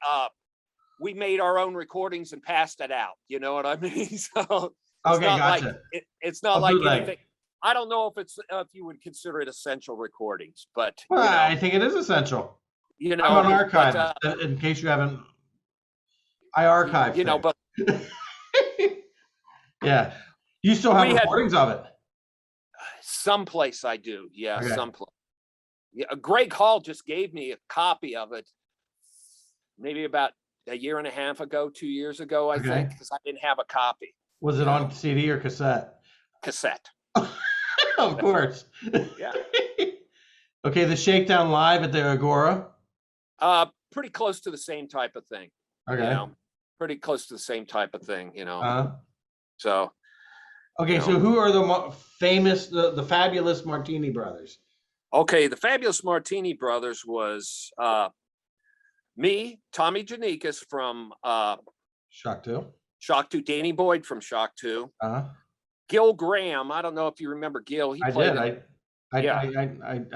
made our own recordings and passed it out. You know what I mean? So it's Okay, not gotcha. like it's not A like bootleg. anything. I don't know if you would consider it essential recordings, but Well, I think it is essential. I'm an but archivist, in case you haven't. I archive things. but Yeah. You still have we had recordings of it? someplace I do. Yeah, Okay. someplace. Yeah, Greg Hall just gave me a copy of it maybe about a year and a half ago, 2 years ago, I think, because I didn't have a copy. Was it on CD or cassette? Cassette. Of course. Yeah. Okay, the Shakedown Live at the Agora. Pretty close to the same type of thing. Okay. Pretty close to the same type of thing, So. Okay, so who are the famous, the fabulous Martini brothers? Okay, the fabulous Martini brothers was me, Tommy Janicas from Shock 2. Shock 2, Danny Boyd from Shock 2. Gil Graham, I don't know if you remember Gil. I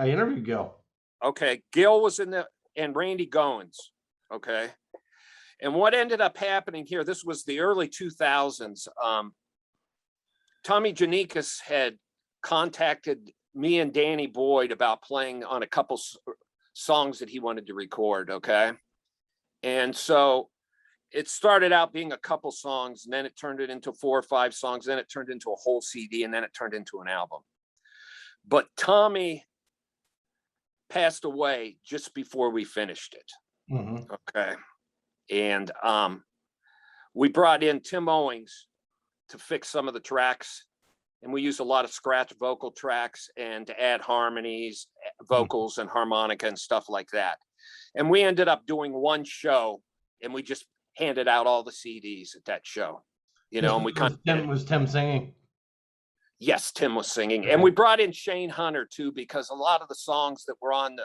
interviewed Gil. Okay, Gil was and Randy Goins. Okay, and what ended up happening here? This was the early 2000s. Tommy Janicas had contacted me and Danny Boyd about playing on a couple songs that he wanted to record. Okay, and so it started out being a couple songs, and then it turned it into 4 or 5 songs, then it turned into a whole CD, and then it turned into an album. But Tommy passed away just before we finished it. Mm-hmm. Okay. And we brought in Tim Owings to fix some of the tracks, and we used a lot of scratch vocal tracks and to add harmonies, vocals, and harmonica and stuff like that. And we ended up doing one show, and we just handed out all the CDs at that show, and we kind of. Was Tim singing? Yes, Tim was singing. And we brought in Shane Hunter too, because a lot of the songs that were on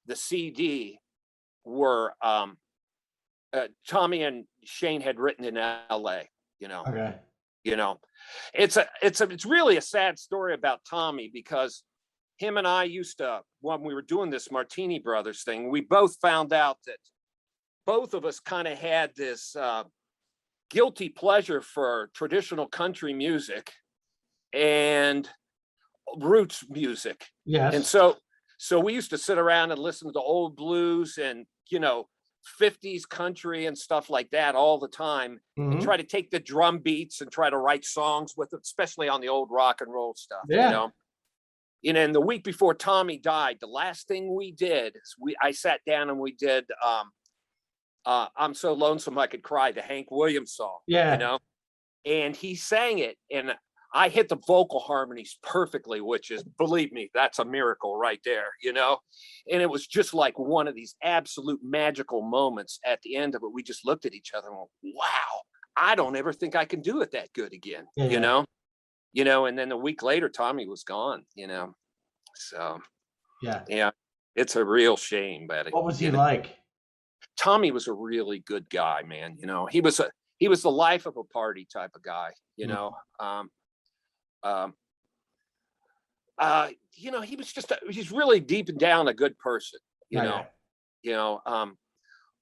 the CD were Tommy and Shane had written in LA, Okay. It's really a sad story about Tommy, because him and I used to, when we were doing this Martini Brothers thing, we both found out that both of us kind of had this guilty pleasure for traditional country music and roots music. Yes. And so we used to sit around and listen to old blues and 50s country and stuff like that all the time, and try to take the drum beats and try to write songs with it, especially on the old rock and roll stuff. And the week before Tommy died, the last thing we did is I sat down and we did I'm So Lonesome I Could Cry, the Hank Williams song, you Yeah. know, and he sang it, and I hit the vocal harmonies perfectly, which is, believe me, that's a miracle right there, you know. And it was just like one of these absolute magical moments. At the end of it, we just looked at each other and went, wow, I don't ever think I can do it that good again, Yeah. you Yeah. know. And then a week later Tommy was gone, you know. So Yeah. yeah, it's a real shame, but What was he like? Tommy was a really good guy, man. He was the life of a party type of guy, you Mm. know. Um, he was he's really deep and down a good person, you know. Okay. You know,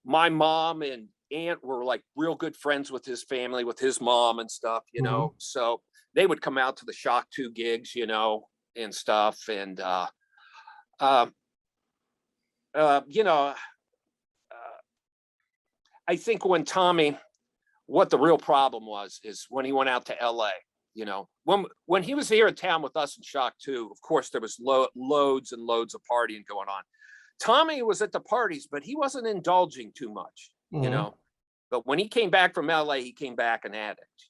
my mom and aunt were like real good friends with his family, with his mom and stuff, you Mhm. know. So they would come out to the Shock 2 gigs, and stuff. And um, you know, I think what the real problem was is when he went out to LA, when he was here in town with us in Shock 2, of course there was loads and loads of partying going on. Tommy was at the parties, but he wasn't indulging too much, you Mhm. know. But when he came back from LA, he came back an addict,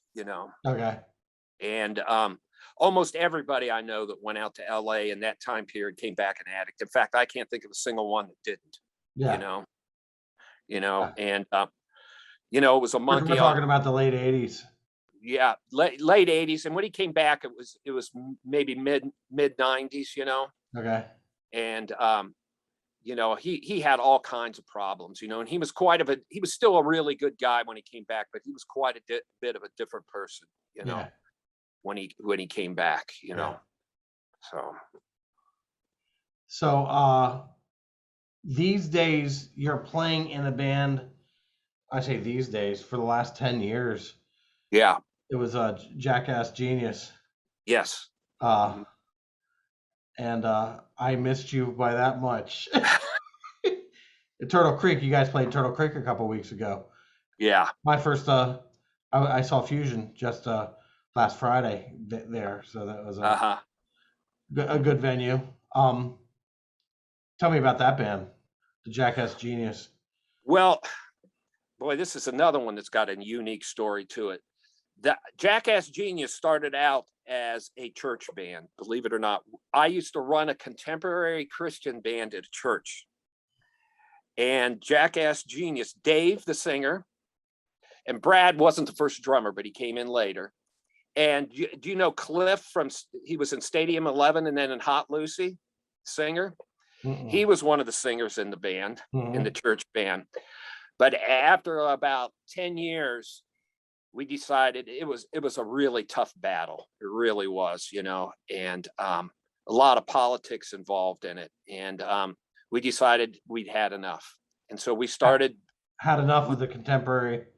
Okay. and almost everybody I know that went out to LA in that time period came back an addict. In fact, I can't think of a single one that didn't, you Yeah. know, Yeah. and it was a We're monkey off. talking about the late 80s. Yeah, late 80s. And when he came back, it was maybe mid 90s, Okay. and he had all kinds of problems, and he was still a really good guy when he came back, but he was quite a bit of a different person, Yeah. when he came back, Yeah. so So, these days you're playing in a band. I say these days, for the last 10 years. yeah, It was Jackass Genius. yes. Uh, Mhm. and I missed you by that much. At Turtle Creek, you guys played Turtle Creek a couple weeks ago. Yeah. My first, I saw Fusion just last Friday there, so that was Uh-huh. a good venue. Um, Tell me about that band, the Jackass Genius. Well, boy, this is another one that's got a unique story to it. The Jackass Genius started out as a church band, believe it or not. I used to run a contemporary Christian band at a church. And Jackass Genius, Dave, the singer, and Brad wasn't the first drummer, but he came in later. And do you know Cliff he was in Stadium 11 and then in Hot Lucy, singer? Mm-mm. He was one of the singers in the band, in the Mhm. church band. But after about 10 years, we decided it was a really tough battle. It really was, and a lot of politics involved in it. And we decided we'd had enough. And so we Ha- started Had enough with of the contemporary.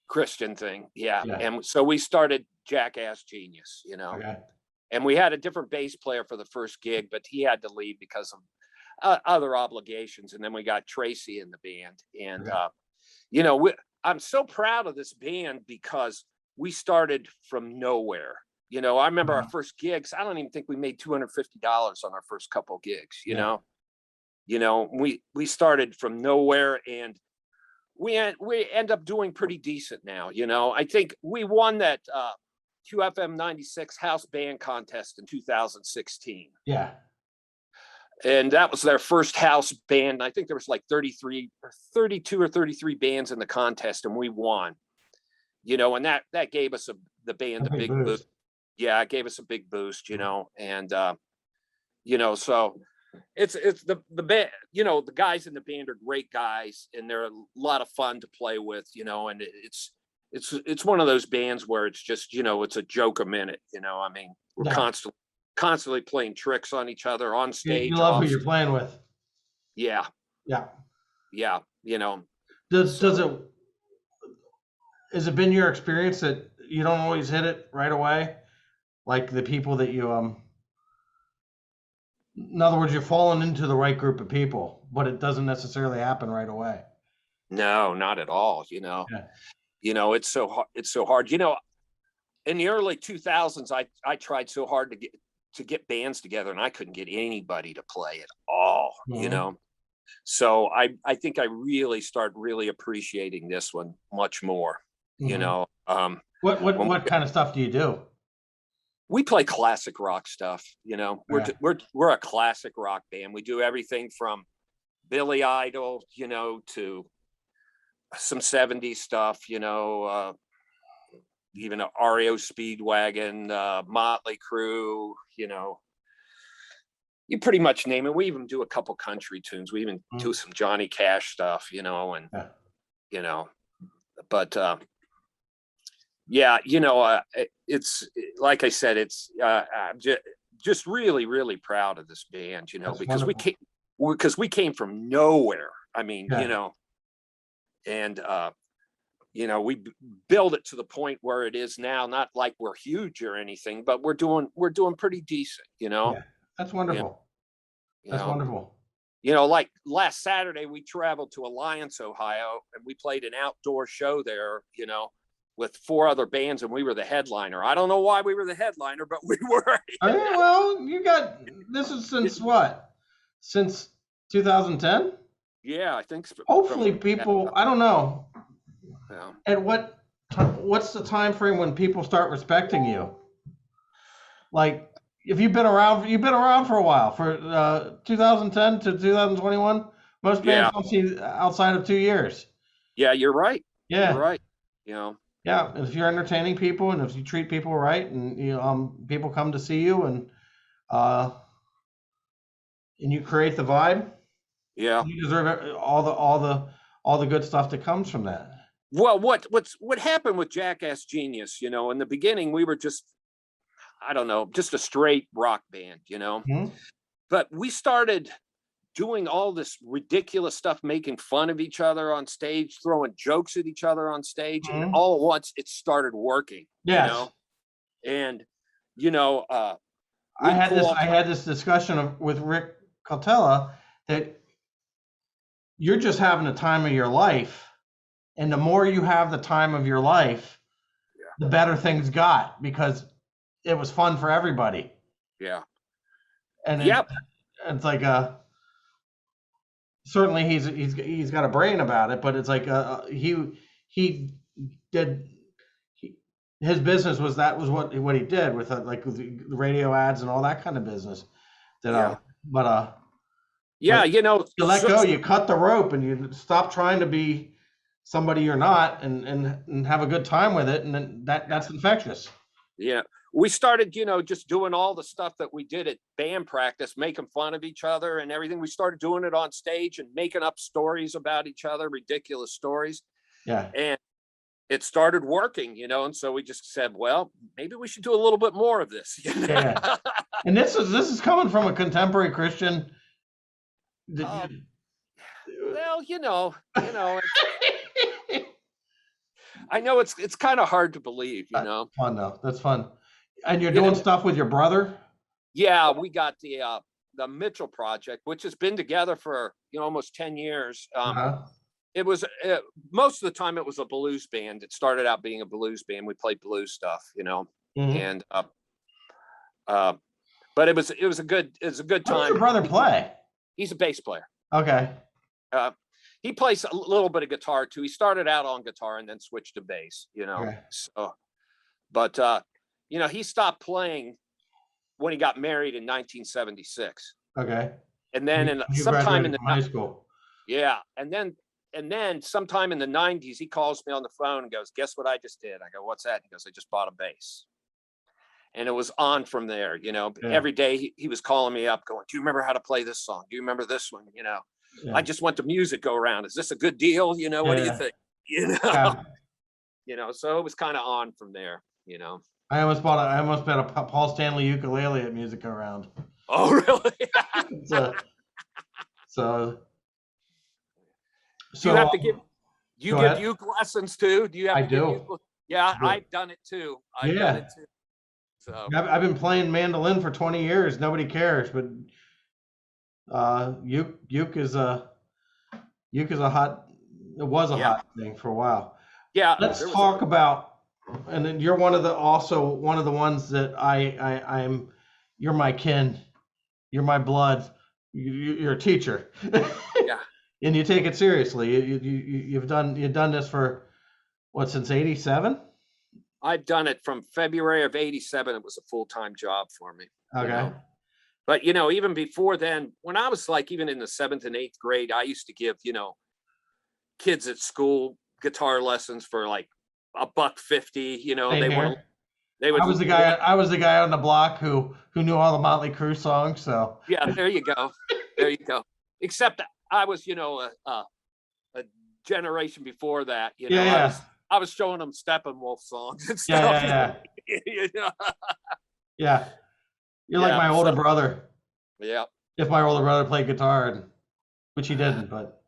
Christian thing. Yeah. Yeah. And so we started Jackass Genius, Okay. and we had a different bass player for the first gig, but he had to leave because of other obligations. And then we got Tracy in the band. And, Okay. I'm so proud of this band because we started from nowhere. I remember our Uh-huh. first gigs. I don't even think we made $250 on our first couple gigs. Yeah. We started from nowhere, and we end up doing pretty decent now. I think we won that QFM 96 house band contest in 2016. Yeah. And that was their first house band. I think there was like 33 or 32 or 33 bands in the contest, and we won. And that gave us the A band a big big boost. boost. Yeah, it gave us a big boost, and so it's the band, the guys in the band are great guys, and they're a lot of fun to play with, and it's one of those bands where it's just, it's a joke a minute, I mean, we're No. constantly playing tricks on each other on You stage, love who off. you're playing with. Yeah, Yeah. yeah, Does so it has it been your experience that you don't always hit it right away? Like the people that you in other words, you're falling into the right group of people, but it doesn't necessarily happen right away. no, not at all. Yeah. It's so hard. It's so hard. In the early 2000s, I tried so hard to get bands together, and I couldn't get anybody to play at all. Mhm. So I think I really start really appreciating this one much more. You Mhm. know, What kind of stuff do you do? we play classic rock stuff. You know, Yeah. we're a classic rock band. We do everything from Billy Idol, you know, to some 70s stuff, you know, even a REO Speedwagon, Motley Crue, you know, you pretty much name it. We even do a couple country tunes. We even do some Johnny Cash stuff, you know, and Yeah. you know, but yeah, you know, it's like I said, it's I'm just really, really proud of this band, you know, That's wonderful. because we came from nowhere. I mean, you Yeah. know, and you know, we build it to the point where it is now. Not like we're huge or anything, but we're doing pretty decent, you know. Yeah. That's Yeah, wonderful. you That's know, wonderful. you know, like last Saturday we traveled to Alliance, Ohio, and we played an outdoor show there, you know, with 4 other bands, and we were the headliner. I don't know why we were the headliner, but we were. Oh, yeah, well, you got this is since what? Since 2010? Yeah, I think from Hopefully people, I don't know. yeah. At what's the time frame when people start respecting you? Like if you've been around for a while, for 2010 to 2021, most bands Yeah, don't see outside of 2 years. yeah, you're right. You're Yeah. right. You know, Yeah, if you're entertaining people and if you treat people right and people come to see you uh and you create the vibe, yeah. you deserve all the good stuff that comes from that. Well, what happened with Jackass Genius? You know, in the beginning we were just, I don't know, just a straight rock band, you know. Hmm. But we started doing all this ridiculous stuff, making fun of each other on stage, throwing jokes at each other on stage, and Hmm. all at once it started working, you Yes, know. And you know, we'd pull all I had this discussion with Rick Cotella that you're just having the time of your life, and the more you have the time of your life, the better things got because it was fun for everybody. yeah, And yep, it's like certainly he's got a brain about it, but it's like he did he, his business was that was what he did with like with the radio ads and all that kind of business. That yeah, yeah. but You know, you let go, you cut the rope, and you stop trying to be somebody you're not, and have a good time with it, and then that's infectious. yeah, we started, you know, just doing all the stuff that we did at band practice, making fun of each other and everything. We started doing it on stage and making up stories about each other, ridiculous stories, Yeah, and it started working, you know. And so we just said, well, maybe we should do a little bit more of this, you know. yeah. And this is coming from a contemporary Christian. that uh, you- well, you know, I know it's kind of hard to believe, you That's know. fun though. That's fun. And you're You doing know, stuff with your brother. yeah, we got the Mitchell Project, which has been together for, you know, almost 10 years. Uh-huh. It was most of the time it was a blues band. It started out being a blues band. We played blues stuff, you know, Hmm. and uh, but it was a good What does your time. brother play? He's a bass player. Okay. Uh, he plays a little bit of guitar too. He started out on guitar and then switched to bass, you know. Okay. So, but you know, he stopped playing when he got married in 1976, Okay. and then You graduated from high school. yeah, and then sometime in the 90s, he calls me on the phone and goes, "Guess what I just did?" I go, "What's that?" He goes, "I just bought a bass." And it was on from there, you know. Yeah. Every day he was calling me up, going, "Do you remember how to play this song? Do you remember this one?" You know, I Yeah. just went to music go around. Is this a good deal? You know, what do you Yeah. think? You know, Yeah. you know. So it was kind of on from there, you know. I almost bought a Paul Stanley ukulele at Music Around. Oh, really? So so Do you have so to give? Do you go give ahead. uke lessons too? Do you have I to give do. uke? Yeah, I do. I've done it too. I've done it Yeah. too. So I've been playing mandolin for 20 years. Nobody cares, but uke is a hot. It was a yeah, hot thing for a while. yeah. Let's There was a talk about, and then you're also one of the ones that I'm. You're my kin. You're my blood. you're a teacher, Yeah. and you take it seriously. You've done this for what, since '87? I've done it from February of '87. It was a full-time job for me, you Okay. know. But even before then, when I was like even in the seventh and eighth grade, I used to give, kids at school guitar lessons for like $1.50. Same They want to, here. they would I was the guy. want, I was the guy on the block who knew all the Motley Crue songs. So yeah, there you go. There you go. Except I was, a generation before that, yeah, yeah, I was showing them Steppenwolf songs and yeah, stuff. yeah, yeah, You know? yeah. You're like Yeah. my older brother. Yeah. If my older brother played guitar, which he didn't, but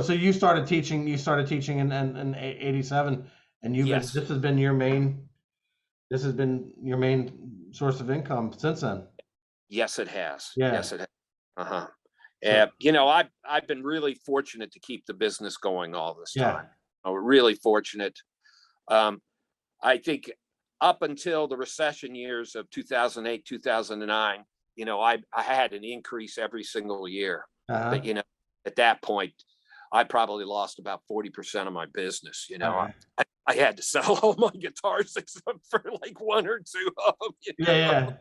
so you started teaching. You started teaching in '87, and you've been. Yes. This has been your main. This has been your main source of income since then. Yes, it has. Yeah. Yes, it has. Uh-huh. So I've been really fortunate to keep the business going all this yeah. time. Really fortunate. Um, I think up until the recession years of 2008, 2009, I had an increase every single year. But Uh-huh. at that point, I probably lost about 40% of my business. Okay. I had to sell all my guitars except for like one or two of them. Yeah, yeah,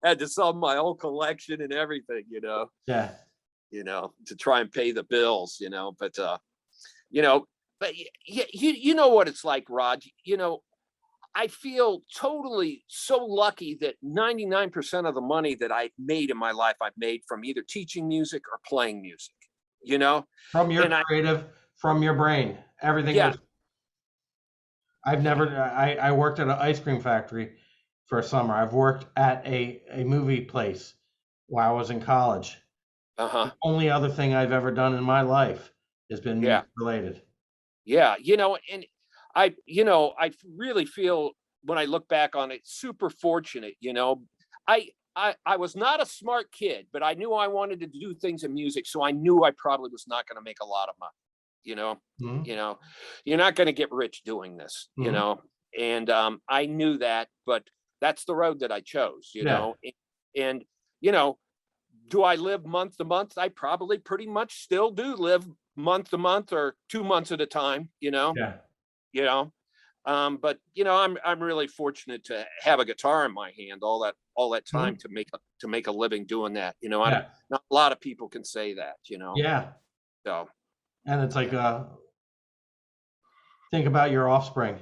Had to sell my whole collection and everything. yeah. To try and pay the bills. You know, but you know what it's like, Rod. I feel totally so lucky that 99% of the money that I made in my life, I've made from either teaching music or playing music, From your and creative, from your brain, everything yeah, was. I've never. I worked at an ice cream factory for a summer. I've worked at a movie place while I was in college. uh-huh, The only other thing I've ever done in my life has been yeah, music related. yeah, and I really feel when I look back on it, super fortunate, I was not a smart kid, but I knew I wanted to do things in music, so I knew I probably was not going to make a lot of money. You know, Hmm. you know, you're not going to get rich doing this, Hmm. and I knew that, but that's the road that I chose, Yeah. and you know, do I live month to month? I probably pretty much still do live month to month or 2 months at a time, Yeah. you know. But I'm really fortunate to have a guitar in my hand all that time Hmm. to make a living doing that. Yeah. Not a lot of people can say that, Yeah. So And it's like, yeah. think about your offspring,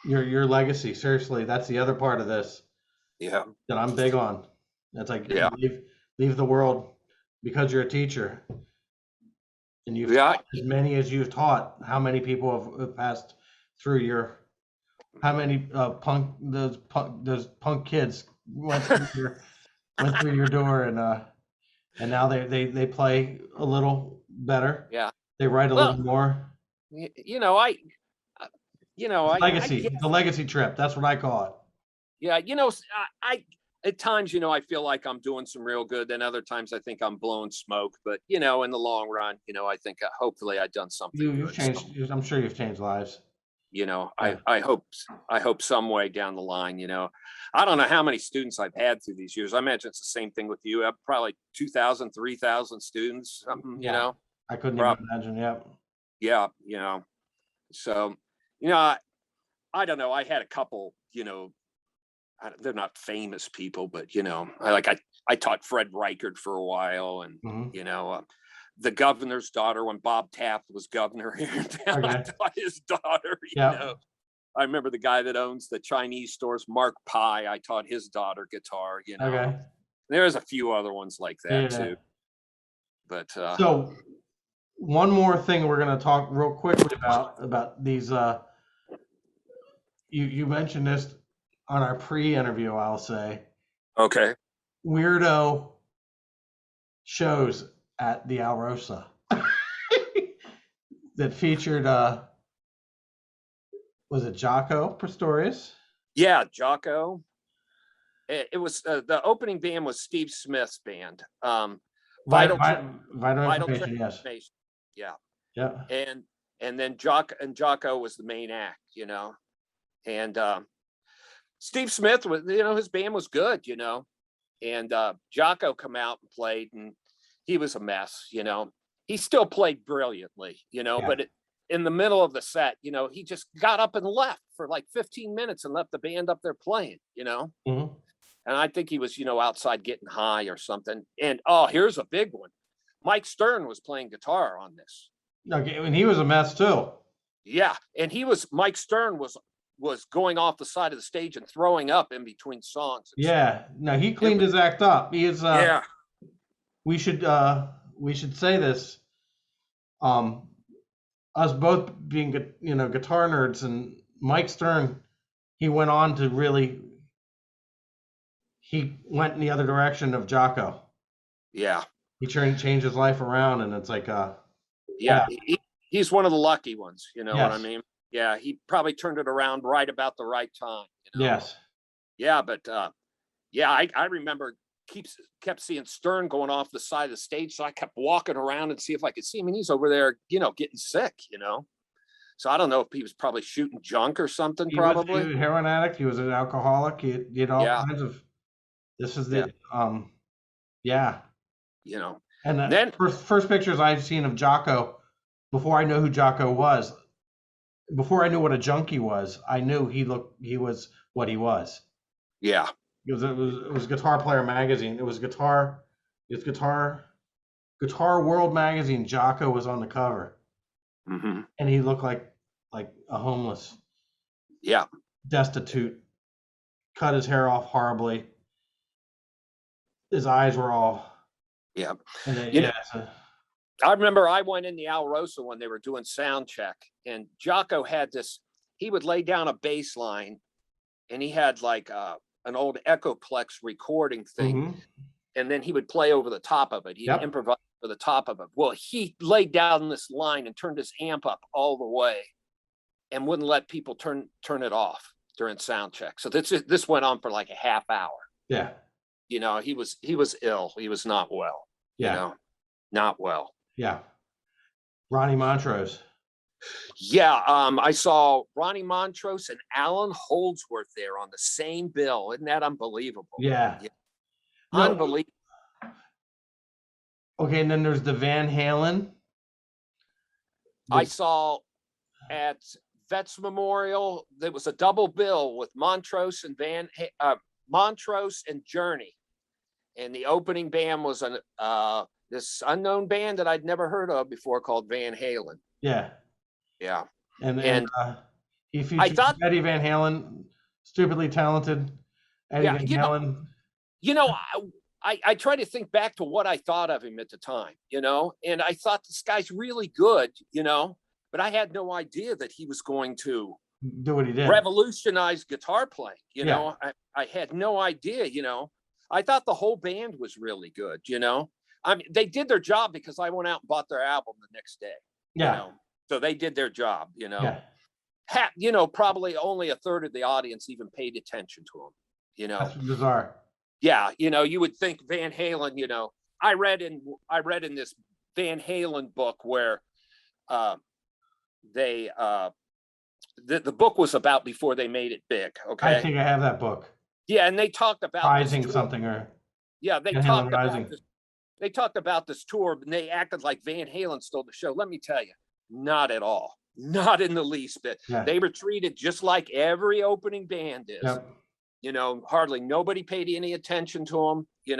your legacy. Seriously, that's the other part of this Yeah. that I'm big on. It's like Yeah. leave the world because you're a teacher and you've Yeah. taught as many as you've taught. How many people have passed through your? How many those punk kids went through your door and now they play a little better. Yeah. They write a Well, little more. y- you know, I, uh, I The guess, legacy trip. That's what I call it. yeah, I at times, I feel like I'm doing some real good. Then other times I think I'm blowing smoke. But in the long run, I think hopefully I've done something You've good. So, changed. I'm sure you've changed lives. I Yeah. I hope some way down the line, I don't know how many students I've had through these years. I imagine it's the same thing with you. I have probably 2,000, 3,000 students, something, Yeah. I couldn't even Prob- imagine. Yeah. yeah, so, you know, I, I don't know. I had a couple, they're not famous people, but I taught Fred Reichard for a while, and Hmm. the governor's daughter when Bob Taft was governor here in town. I Okay. taught his daughter. Yeah. I remember the guy that owns the Chinese stores, Mark Pye. I taught his daughter guitar. Okay. There's a few other ones like that Yeah. too. But So one more thing we're gonna talk real quickly about these. You mentioned this on our pre-interview. I'll say okay, weirdo shows at the Alrosa that featured was it Jaco Pastorius? yeah, Jocko. It was the opening band was Steve Smith's band. Vital, Vital Tra- vital Vital information, yes. Transformation. Yeah, Yeah. and then Jocko was the main act. And Steve Smith was, his band was good. and Jocko come out and played, and he was a mess. He still played brilliantly, Yeah. but in the middle of the set, he just got up and left for like 15 minutes and left the band up there playing. Mhm. And I think he was, outside getting high or something. And here's a big one. Mike Stern was playing guitar on this. Okay, and he was a mess too. Yeah, and Mike Stern was going off the side of the stage and throwing up in between songs. Yeah, no, he cleaned his act up. He is. Yeah. We should say this. Us both being guitar nerds, and Mike Stern, he went on to really. He went in the other direction of Jocko. Yeah. He changed his life around, and it's like yeah. He's one of the lucky ones. You know what I Yes. mean? Yeah, he probably turned it around right about the right time. Yes. Yeah, but I remember kept seeing Stern going off the side of the stage, so I kept walking around and see if I could see him, and he's over there, getting sick. So I don't know if he was probably shooting junk or something. He Probably. was a heroin addict. He was an alcoholic. He did all Yeah. kinds of. This is Yeah. the yeah. And the Then first pictures I've seen of Jocko, before I knew who Jocko was, before I knew what a junkie was, I knew he was what he was. yeah, It was Guitar Player magazine. It was Guitar World magazine. Jocko was on the cover, mm-hmm. and he looked like a homeless, Yeah, destitute, cut his hair off horribly. His eyes were all yeah. and then, You know- so- I remember I went in the Alrosa when they were doing sound check, and Jocko had this. He would lay down a bass line, and he had like an old Echoplex recording thing, Mhm. and then he would play over the top of it. He'd Yep. improvise over the top of it. Well, he laid down this line and turned his amp up all the way, and wouldn't let people turn it off during sound check. So this went on for like a half hour. Yeah. He was ill. He was not well. Yeah. Not well. Yeah. Ronnie Montrose. Yeah, I saw Ronnie Montrose and Alan Holdsworth there on the same bill. Isn't that unbelievable? Yeah. No, Unbelievable. okay, and then there's the Van Halen. I saw at Vets Memorial, there was a double bill with Montrose and Montrose and Journey. And the opening band was this unknown band that I'd never heard of before called Van Halen. Yeah. Yeah. And he featured I thought Eddie Van Halen, stupidly talented Eddie Yeah, Van Halen. I try to think back to what I thought of him at the time, and I thought this guy's really good, but I had no idea that he was going to Do what he did. revolutionize guitar playing. Yeah. I had no idea, I thought the whole band was really good, I mean, they did their job because I went out and bought their album the next day. Yeah. So they did their job, Yeah. Probably only a third of the audience even paid attention to him, That's bizarre. Yeah, you would think Van Halen, I read in this Van Halen book where they the book was about before they made it big. Okay. I think I have that book. Yeah, and they talked about Rising something or yeah, they Van talked Halen about Rising. this. They talked about this tour, and they acted like Van Halen stole the show. Let me tell you, not at all. Not in the least bit. Yeah. They were treated just like every opening band is. Yep. Hardly nobody paid any attention to them.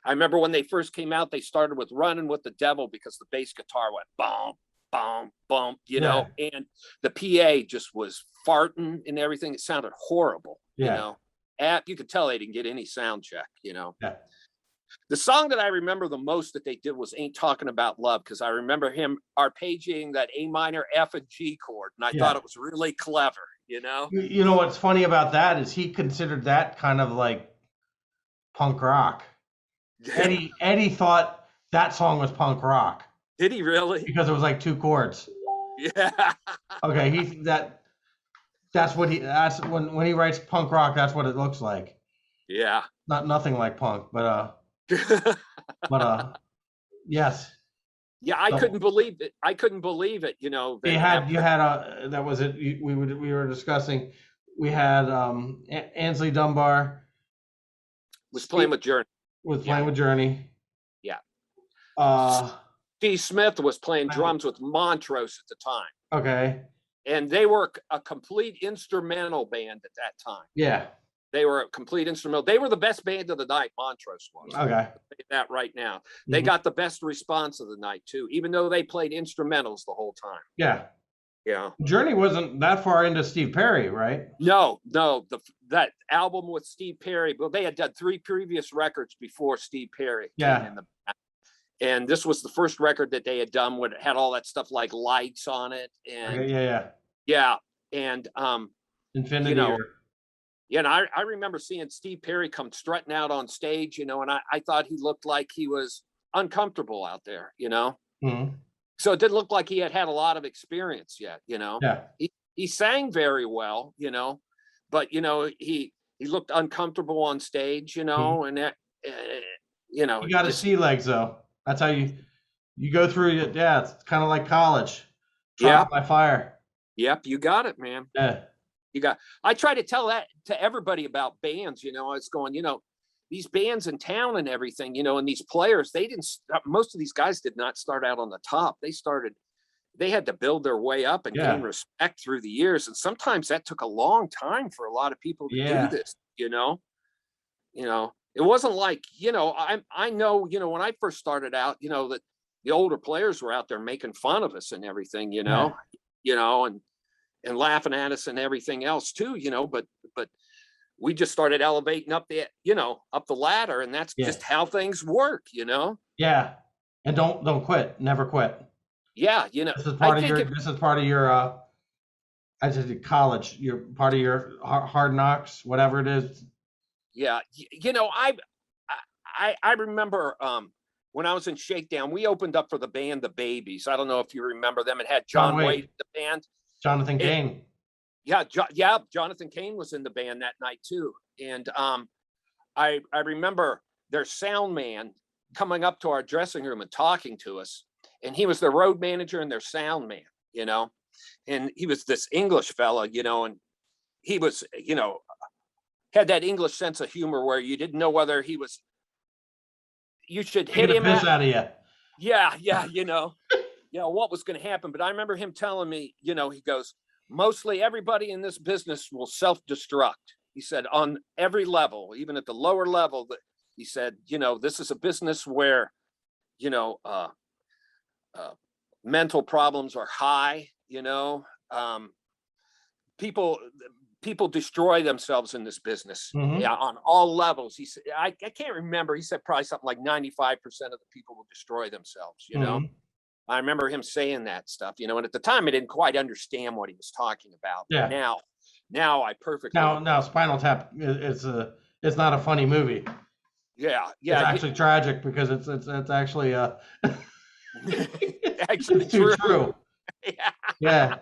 I remember when they first came out, they started with Running with the Devil because the bass guitar went boom, boom, boom, and the PA just was farting and everything. It sounded horrible, Yeah. You could tell they didn't get any sound check, Yeah. The song that I remember the most that they did was Ain't Talking About Love, because I remember him arpeggiating that A minor, F, and G chord, and I thought it was really clever, You know what's funny about that is he considered that kind of like punk rock. Eddie thought that song was punk rock Did he really? because it was like two chords. Yeah. Okay, that's when he writes punk rock, that's what it looks like. Yeah. Nothing like punk, but yes. Yeah, I couldn't believe it. I couldn't believe it. That was it. We were discussing. We had Ansley Dunbar was playing with Journey. playing with Journey. Yeah. Uh, Steve Smith was playing drums with Montrose at the time. Okay. And they were a complete instrumental band at that time. Yeah. They were a complete instrumental. They were the best band of the night, Montrose was. Okay. I'll say that right now. They got the best response of the night, too, even though they played instrumentals the whole time. Yeah. Yeah. Journey wasn't that far into Steve Perry, right? No. That album with Steve Perry, well, they had done 3 previous records before Steve Perry came in the band. And this was the first record that they had done when it had all that stuff like lights on it. And yeah. And Infinity. You know, and I remember seeing Steve Perry come strutting out on stage, and I thought he looked like he was uncomfortable out there, So it didn't look like he had a lot of experience yet, Yeah. He sang very well, but he looked uncomfortable on stage, and that, You got his sea legs though. That's how you go through it. Yeah, it's kind of like college. Trial by fire. Yep, you got it, man. Yeah. I try to tell that to everybody about bands, it's going, these bands in town and everything, and these players, most of these guys did not start out on the top. They had to build their way up and gain respect through the years. And sometimes that took a long time for a lot of people to do this, it wasn't like, I know, when I first started out, that the older players were out there making fun of us and everything, and laughing at us and everything else too, but we just started elevating up the ladder, and that's just how things work, Yeah. And don't quit. Never quit. Yeah. This is part of your I just college. You're part of your hard knocks, whatever it is. Yeah. I remember when I was in Shakedown, we opened up for the band The Babies. I don't know if you remember them. It had John Wade in the band. Jonathan Cain. Jonathan Cain was in the band that night too. And I remember their sound man coming up to our dressing room and talking to us. And he was their road manager and their sound man, and he was this English fella, and he was, had that English sense of humor where you didn't know whether you should hit him out of you. Yeah, what was going to happen. But I remember him telling me, he goes, mostly everybody in this business will self-destruct. He said on every level, even at the lower level, that he said, this is a business where, mental problems are high, people destroy themselves in this business. On all levels. He said, I can't remember. He said probably something like 95% of the people will destroy themselves, I remember him saying that stuff, and at the time I didn't quite understand what he was talking about. Yeah. But now I perfectly. Now Spinal Tap it's not a funny movie. Yeah. It's actually tragic because it's actually actually true. Yeah.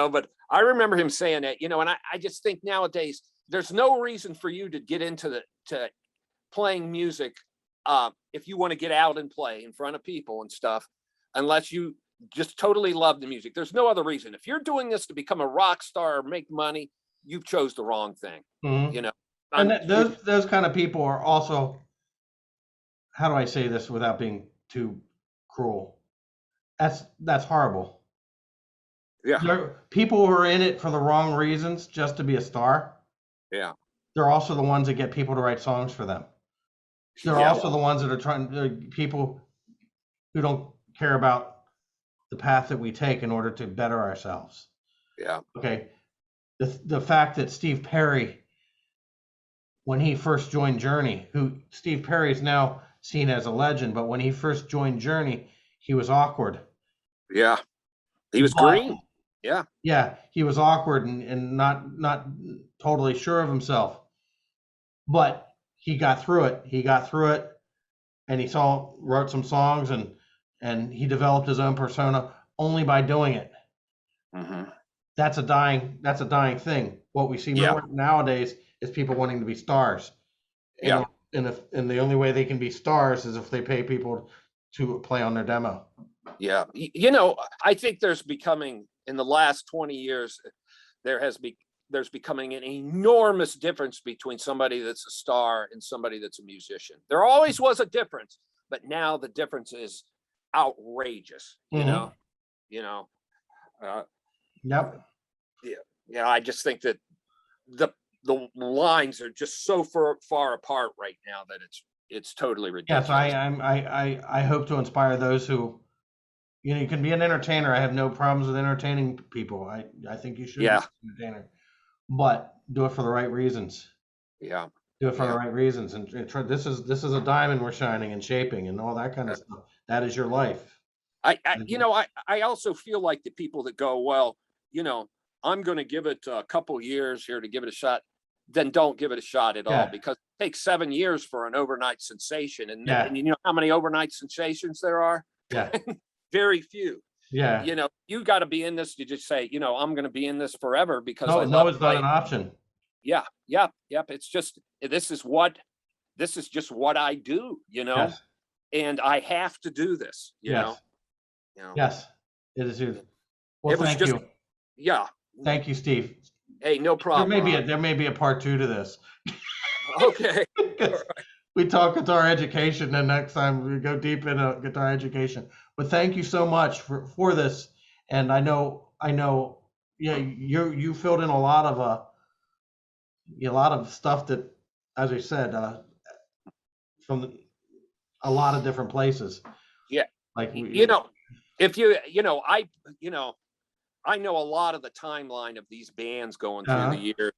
But I remember him saying that, and I just think nowadays there's no reason for you to get into to playing music if you want to get out and play in front of people and stuff, unless you just totally love the music. There's no other reason. If you're doing this to become a rock star or make money, you've chose the wrong thing. And those kind of people are also, how do I say this without being too cruel? That's horrible. Yeah. There are people who are in it for the wrong reasons, just to be a star. Yeah. They're also the ones that get people to write songs for them. They're also the ones that are people who don't care about the path that we take in order to better ourselves. Yeah. Okay. The fact that Steve Perry, when he first joined Journey, Steve Perry is now seen as a legend, but when he first joined Journey, he was awkward. Yeah. He was green. Yeah. Yeah. He was awkward and not totally sure of himself. But he got through it. And he wrote some songs and he developed his own persona only by doing it. That's a dying thing. What we see more nowadays is people wanting to be stars. And the only way they can be stars is if they pay people to play on their demo. Yeah. I think there's becoming, in the last 20 years, there there's becoming an enormous difference between somebody that's a star and somebody that's a musician. There always was a difference, but now the difference is outrageous. Mhm. You know. Uh, Yep. yeah. I just think that the lines are just so far apart right now that it's totally Yes, ridiculous. I hope to inspire those who, you can be an entertainer. I have no problems with entertaining people. I think you should be Yeah, an entertainer, but do it for the right reasons. yeah, Do it for the yeah. right reasons, and this is a diamond we're shining and shaping and all that kind of stuff. That is your life. I also feel like the people that go, well, you know, I'm going to give it a couple years here to give it a shot, then don't give it a shot at all, Yeah, because it takes 7 years for an overnight sensation, yeah, and you know how many overnight sensations there are? yeah, Very few. yeah. You got to be in this to just say, I'm going to be in this forever because I No, no, love it's not an playing. option. Yeah, yep. It's just this is just what I do, Yes, and I have to do this, yes, you know. yes. It is you. Well, It was thank just, you, yeah. thank you, Steve. Hey, no There problem, may be Ron. a there may be a part two to this. Okay. All Because right. we talk guitar education, and next time we go deep into guitar education. But thank you so much for this. And I know, yeah, you filled in a lot of stuff that, as I said, from a lot of different places. Yeah. Like You know, if I know a lot of the timeline of these bands going through the uh, year,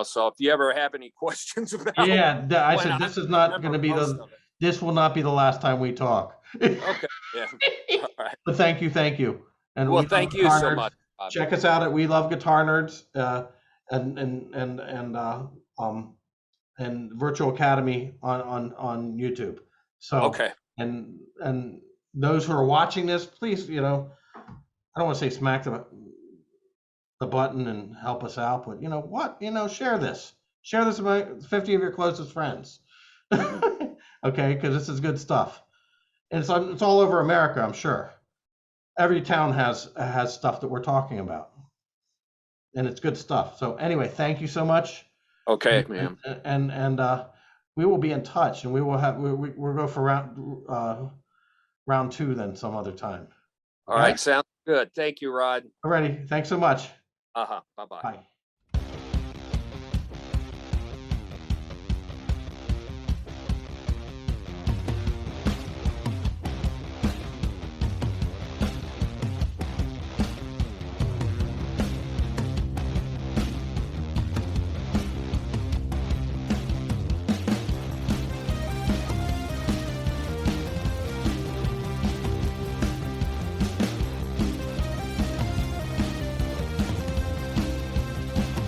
so if you ever have any questions about yeah, I when, said I this is not going remember to be most of it. this will not be the last time we talk. Okay. Yeah. All right. But thank you, thank you. And Well, we love thank you guitar so nerds. much, Bobby. Check us out at We Love Guitar Nerds, um and Virtual Academy on YouTube. So Okay. and those who are watching this, please, I don't want to say smack the button and help us out, but share this. Share this with 50 of your closest friends. Mhm. Okay, because this is good stuff. And it's all over America, I'm sure. Every town has stuff that we're talking about, and it's good stuff. So anyway, thank you so much, Okay, and ma'am. we will be in touch, and we will have we'll go for round two then some other time. All Okay. right. Sounds good. Thank you, Rod. Alrighty. Thanks so much. Uh-huh. Bye-bye. Bye.